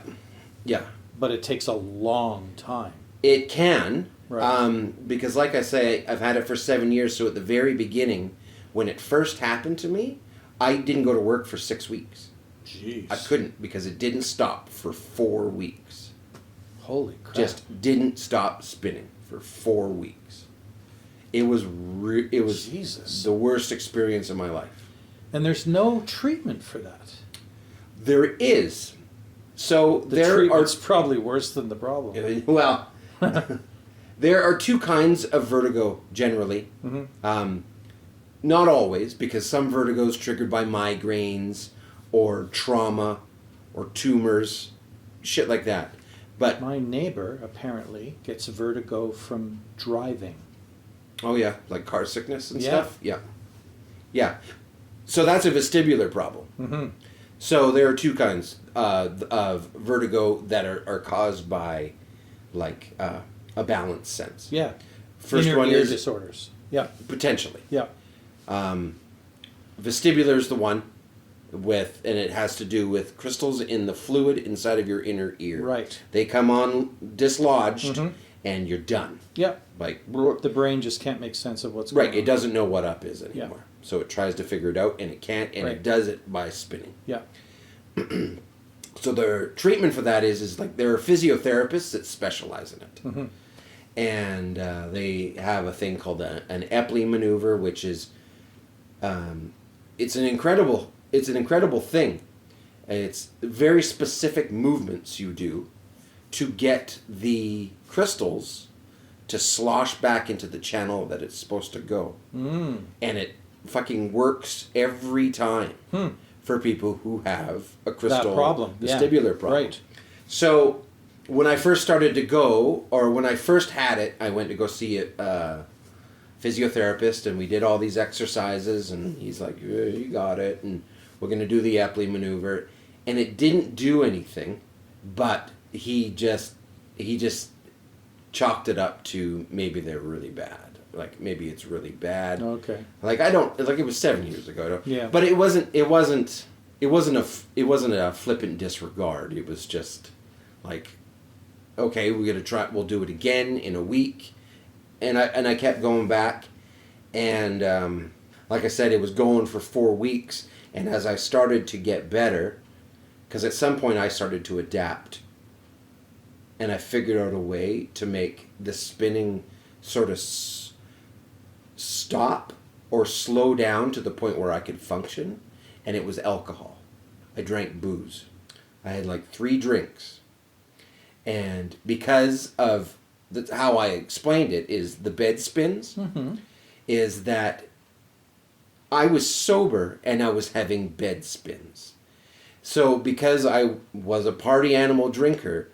Yeah. But it takes a long time. It can. Right. Because like I say, I've had it for 7 years, so at the very beginning, when it first happened to me, I didn't go to work for 6 weeks. Jeez. I couldn't, because it didn't stop for 4 weeks. Holy crap. Just didn't stop spinning for 4 weeks. It was Jesus. the worst experience of my life. And there's no treatment for that. There is. So The treatment's probably worse than the problem. Well, there are 2 kinds of vertigo generally. Not always, because some vertigo is triggered by migraines or trauma or tumors, shit like that. But my neighbor apparently gets vertigo from driving. Oh yeah, like car sickness and stuff? Yeah. So that's a vestibular problem. So there are 2 kinds of vertigo that are caused by like a balance sense. Yeah. First Inner one ear is disorders. Yeah. potentially. Yeah. Vestibular is the one and it has to do with crystals in the fluid inside of your inner ear. Right. They come on dislodged, and you're done. Yeah. Like, The brain just can't make sense of what's going right, on. it doesn't know what up is anymore. So it tries to figure it out, and it can't, and it does it by spinning. Yeah. So the treatment for that is like there are physiotherapists that specialize in it. Mm-hmm. And they have a thing called an Epley maneuver, which is it's an incredible thing. It's very specific movements you do to get the crystals to slosh back into the channel that it's supposed to go. And it fucking works every time for people who have a crystal vestibular problem. Right. So when I first started to go, or when I first had it, I went to go see a physiotherapist, and we did all these exercises, and he's like, yeah, you got it, and we're going to do the Epley maneuver. And it didn't do anything, but he just chalked it up to maybe they're really bad. Like, maybe it's really bad. Okay. Like, I don't, like, it was 7 years ago. Yeah. But it wasn't a flippant disregard. It was just like, okay, we'll do it again in a week. And I kept going back. And, like I said, it was going for 4 weeks. And as I started to get better, because at some point I started to adapt, and I figured out a way to make the spinning sort of stop or slow down to the point where I could function, and it was alcohol. I drank booze. I had like 3 drinks. And because of how I explained it is the bed spins, is that I was sober and I was having bed spins. So because I was a party animal drinker,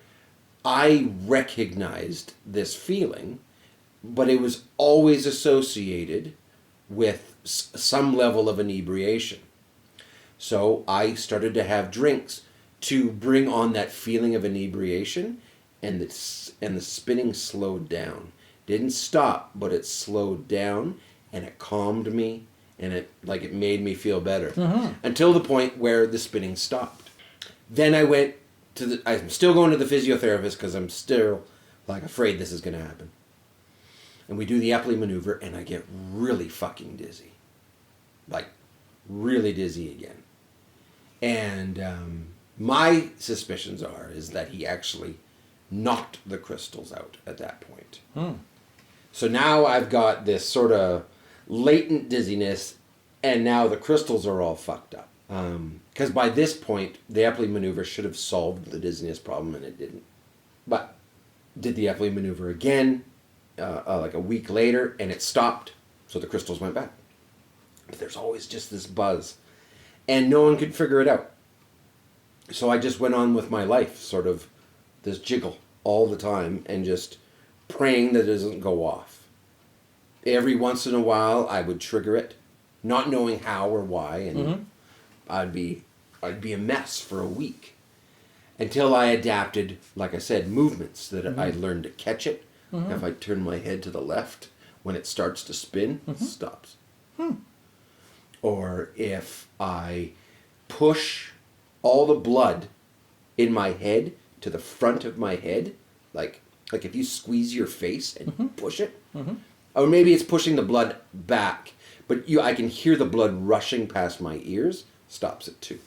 I recognized this feeling, but it was always associated with some level of inebriation. So I started to have drinks to bring on that feeling of inebriation, and the spinning slowed down. Didn't stop, but it slowed down, and it calmed me, and it made me feel better. Until the point where the spinning stopped. Then I went I'm still going to the physiotherapist because I'm still afraid this is going to happen. And we do the Epley maneuver, and I get really fucking dizzy. Like, really dizzy again. And my suspicions is that he actually knocked the crystals out at that point. So now I've got this sort of latent dizziness, and now the crystals are all fucked up. Because by this point, the Epley maneuver should have solved the dizziness problem, and it didn't. But did the Epley maneuver again, like a week later, and it stopped, so the crystals went back. But there's always just this buzz, and no one could figure it out. So I just went on with my life, sort of this jiggle all the time, and just praying that it doesn't go off. Every once in a while, I would trigger it, not knowing how or why, and I'd be a mess for a week, until I adapted, like I said, movements that I learned to catch it. If I turn my head to the left, when it starts to spin, it stops. Or if I push all the blood in my head to the front of my head, like if you squeeze your face and push it, or maybe it's pushing the blood back, but I can hear the blood rushing past my ears, stops it too.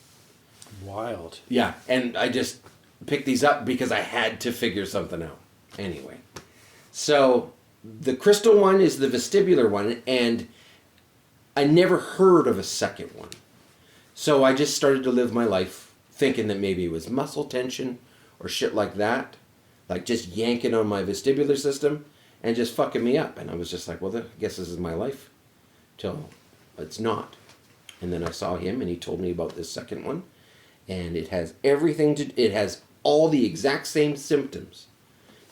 Wild. Yeah, and I just picked these up because I had to figure something out. Anyway, so the crystal one is the vestibular one, and I never heard of a second one. So I just started to live my life thinking that maybe it was muscle tension or shit like that, like just yanking on my vestibular system and just fucking me up. And I was just like, well, I guess this is my life till it's not. And then I saw him, and he told me about this second one, and it has it has all the exact same symptoms,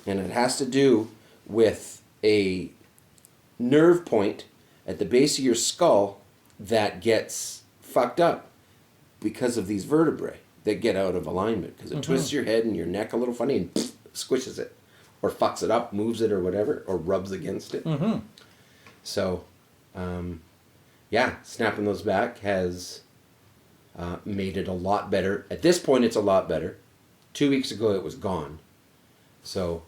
and it has to do with a nerve point at the base of your skull that gets fucked up because of these vertebrae that get out of alignment, because it twists your head and your neck a little funny and squishes it, or fucks it up, moves it or whatever, or rubs against it. So, yeah, snapping those back has made it a lot better. At this point, it's a lot better. 2 weeks ago, it was gone. So,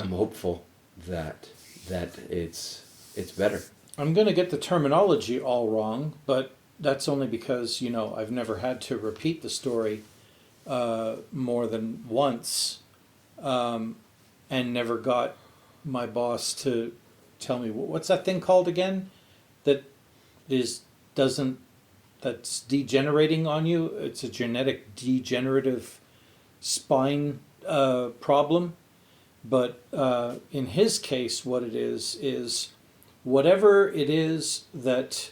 I'm hopeful that it's better. I'm going to get the terminology all wrong, but that's only because, I've never had to repeat the story more than once, and never got my boss to tell me, what's that thing called again? That that's degenerating on you. It's a genetic degenerative spine problem. But in his case, what it is whatever it is that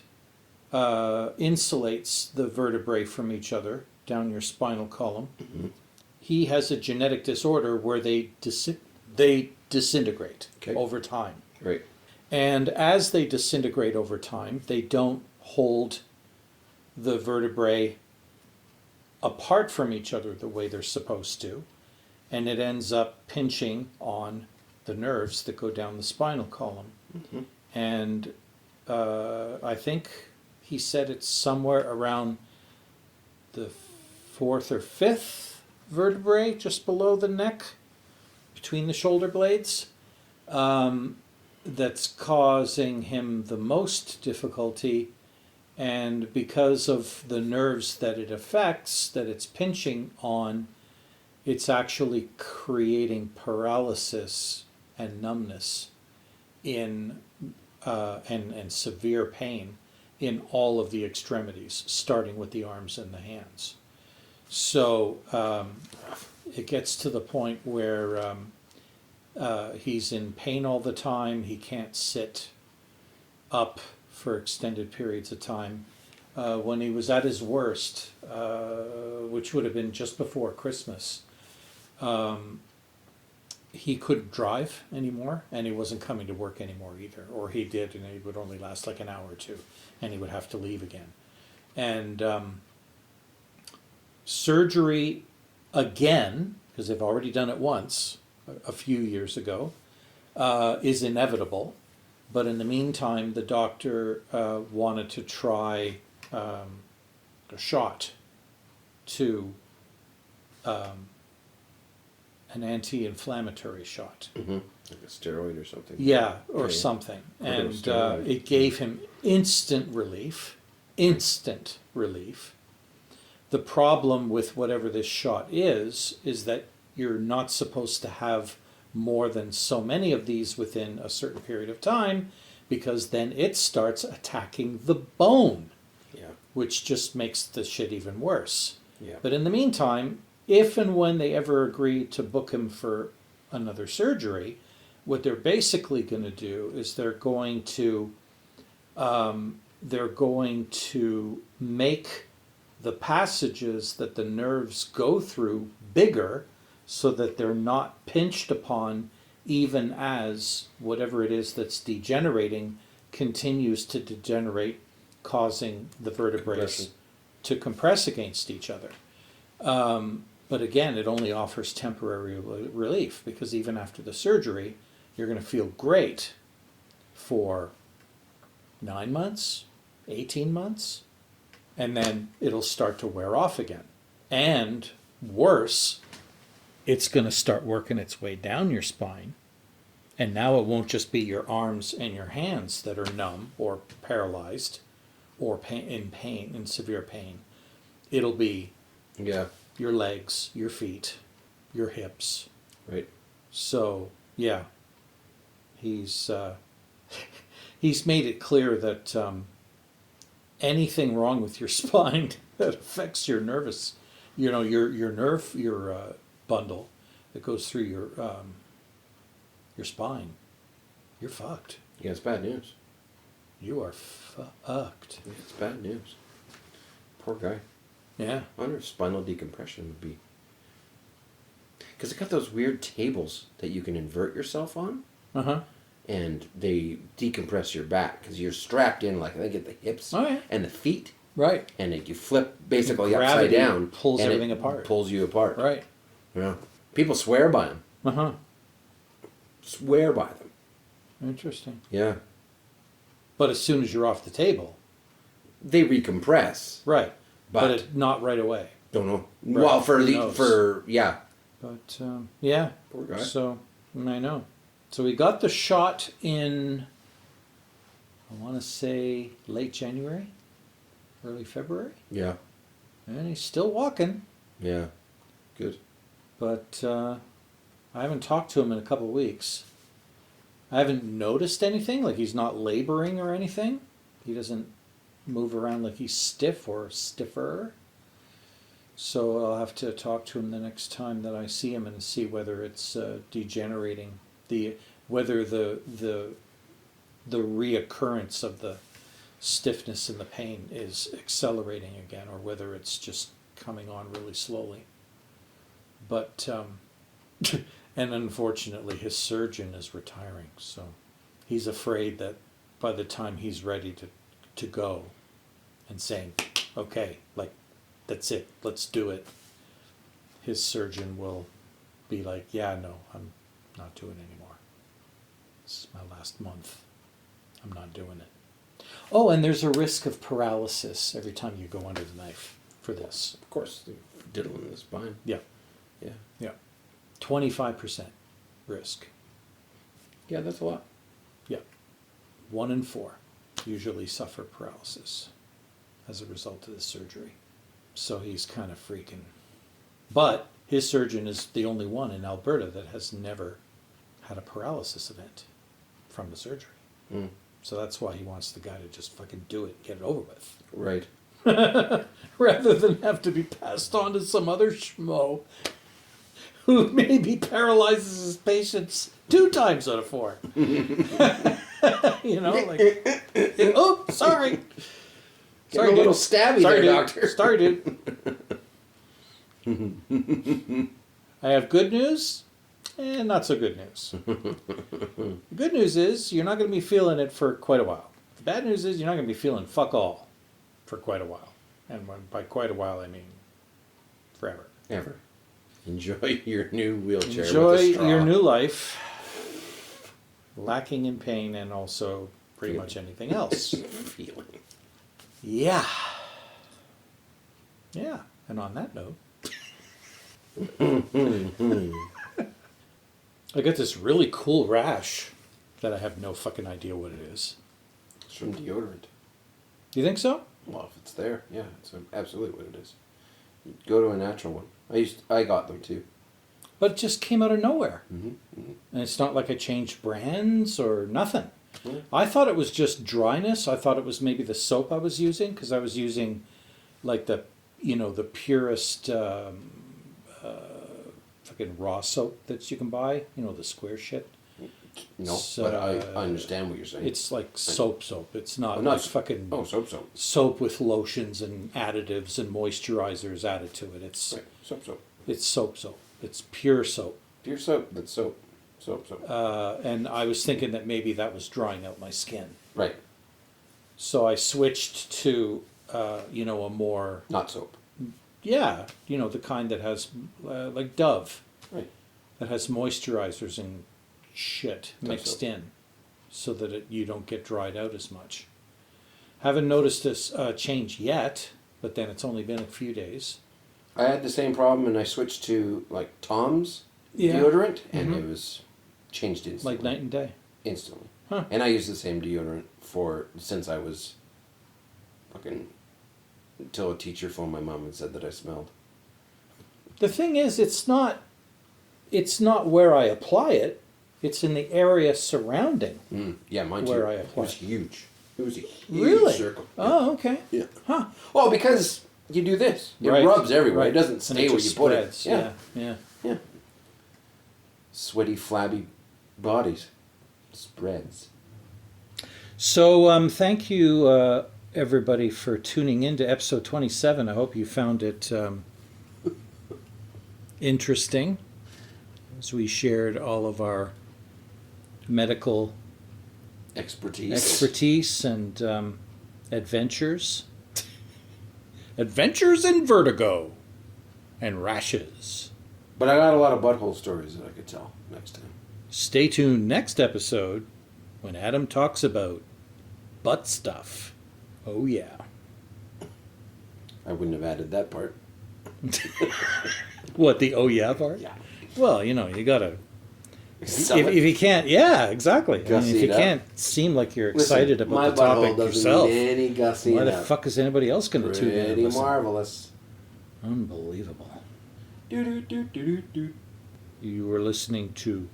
insulates the vertebrae from each other down your spinal column. Mm-hmm. He has a genetic disorder where they disintegrate over time. Right. And as they disintegrate over time, they don't hold the vertebrae apart from each other the way they're supposed to. And it ends up pinching on the nerves that go down the spinal column. Mm-hmm. And I think he said it's somewhere around the fourth or fifth vertebrae, just below the neck, between the shoulder blades, that's causing him the most difficulty. And because of the nerves that it affects, that it's pinching on, it's actually creating paralysis and numbness and severe pain in all of the extremities, starting with the arms and the hands. So it gets to the point where he's in pain all the time. He can't sit up for extended periods of time. When he was at his worst, which would have been just before Christmas, he couldn't drive anymore, and he wasn't coming to work anymore either. Or he did, and it would only last like an hour or two, and he would have to leave again. And surgery again, because they've already done it once a few years ago, is inevitable. But in the meantime, the doctor wanted to try a shot to an anti-inflammatory shot. Mm-hmm. Like a steroid or something. Yeah, or something. And it gave him instant relief. Instant relief. The problem with whatever this shot is that you're not supposed to have more than so many of these within a certain period of time, because then it starts attacking the bone, which just makes the shit even worse. Yeah. But in the meantime, if and when they ever agree to book him for another surgery, what they're basically going to do is they're going to make the passages that the nerves go through bigger, so that they're not pinched upon even as whatever it is that's degenerating continues to degenerate, causing the vertebrae to compress against each other. But again, it only offers temporary relief, because even after the surgery, you're going to feel great for 9 months, 18 months, and then it'll start to wear off again. And worse, it's going to start working its way down your spine. And now it won't just be your arms and your hands that are numb or paralyzed or in severe pain. It'll be your legs, your feet, your hips. Right. So, yeah, he's made it clear that anything wrong with your spine that affects your nervous, your nerve bundle that goes through your spine, you're fucked. Yeah, it's bad news. You are fucked. Yeah, it's bad news. Poor guy. Yeah. I wonder if spinal decompression would be... Because they got those weird tables that you can invert yourself on. Uh-huh. And they decompress your back, because you're strapped in, like, I think at the hips and the feet. Right. And you flip basically upside down. Pulls everything apart. Pulls you apart. Right. Yeah. People swear by them. Uh-huh. Swear by them. Interesting. Yeah. But as soon as you're off the table. They recompress. Right. But not right away. Don't know. Right. Well, yeah. But, yeah. Poor guy. So, I know. So we got the shot in, I want to say, late January, early February. Yeah. And he's still walking. Yeah. Good. But I haven't talked to him in a couple of weeks. I haven't noticed anything, like he's not laboring or anything. He doesn't move around like he's stiff or stiffer. So I'll have to talk to him the next time that I see him and see whether it's degenerating, whether the reoccurrence of the stiffness and the pain is accelerating again, or whether it's just coming on really slowly. But and unfortunately, his surgeon is retiring, so he's afraid that by the time he's ready to go and saying, okay, like, that's it, let's do it, his surgeon will be like, yeah, no, I'm not doing it anymore. This is my last month. I'm not doing it. Oh, and there's a risk of paralysis every time you go under the knife for this. Of course, diddling the spine. Yeah. Yeah. Yeah. 25% risk. Yeah, that's a lot. Yeah. 1 in 4 usually suffer paralysis as a result of the surgery. So he's kind of freaking. But his surgeon is the only one in Alberta that has never had a paralysis event from the surgery. Mm. So that's why he wants the guy to just fucking do it, get it over with. Right. Rather than have to be passed on to some other schmo who maybe paralyzes his patients 2 times out of 4. You know, like, oh, sorry. Sorry, a little stabby Sorry, there, dude. doctor. Sorry, dude. I have good news and not so good news. The good news is you're not going to be feeling it for quite a while. The bad news is you're not going to be feeling fuck all for quite a while. And by quite a while, I mean forever. Ever. Enjoy your new wheelchair. Enjoy with a straw. your new life, lacking in pain and also pretty much anything else. feeling. Yeah. Yeah. And on that note, I got this really cool rash that I have no fucking idea what it is. It's from deodorant. You think so? Well, if it's there, yeah, it's absolutely what it is. Go to a natural one. I got them too. But it just came out of nowhere. Mm-hmm. Mm-hmm. And it's not like I changed brands or nothing. Yeah. I thought it was just dryness. I thought it was maybe the soap I was using, because I was using like the purest fucking raw soap that you can buy, the square shit. No, but I understand what you're saying. It's like soap. It's not not like fucking soap. soap with lotions and additives and moisturizers added to it. It's Right. Soap. It's soap. It's pure soap. Pure soap, that's soap. And I was thinking that maybe that was drying out my skin. Right. So I switched to, a more, Not soap. the kind that has, like Dove, Right. that has moisturizers and shit Dove mixed soap. in, so that you don't get dried out as much. Haven't noticed this change yet, but then it's only been a few days. I had the same problem, and I switched to like Tom's Yeah. deodorant, and Mhm. it was changed instantly. Like night and day. Instantly. Huh. And I used the same deodorant since I was fucking until a teacher phoned my mom and said that I smelled. The thing is, it's not where I apply it. It's in the area surrounding. Yeah, mine too. Where I It apply. was huge. It was a huge Really? circle. Oh, okay. Yeah. Huh. Well, because you do this. It Right, rubs everywhere. right. It doesn't And stay it where just you put spreads. it. Yeah. Sweaty, flabby bodies. Spreads. So thank you, everybody, for tuning in to episode 27. I hope you found it interesting as we shared all of our medical expertise and adventures. Adventures in vertigo and rashes. But I got a lot of butthole stories that I could tell next time. Stay tuned next episode when Adam talks about butt stuff. Oh, yeah. I wouldn't have added that part. What, the oh, yeah part? Yeah. Well, you gotta If you can't, yeah, exactly. I mean, if you Gussied up. can't seem like you're Listen, excited my about the topic butthole doesn't yourself, need any gussying why the up. fuck is anybody else going to tune in? Pretty And listen? marvelous. Unbelievable. Do do do do do do. You were listening to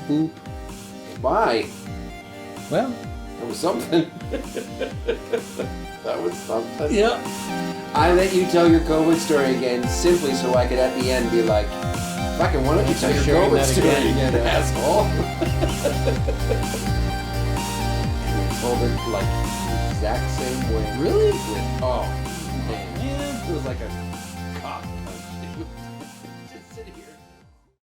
Boop. Bye. Well, That was something. That was something. yeah. I let you tell your COVID story again simply so I could at the end be like, fucking, why don't you tell your sharing COVID that story again. again, asshole? And you told it like the exact same way. Really? With, oh, man. Yeah. It was like a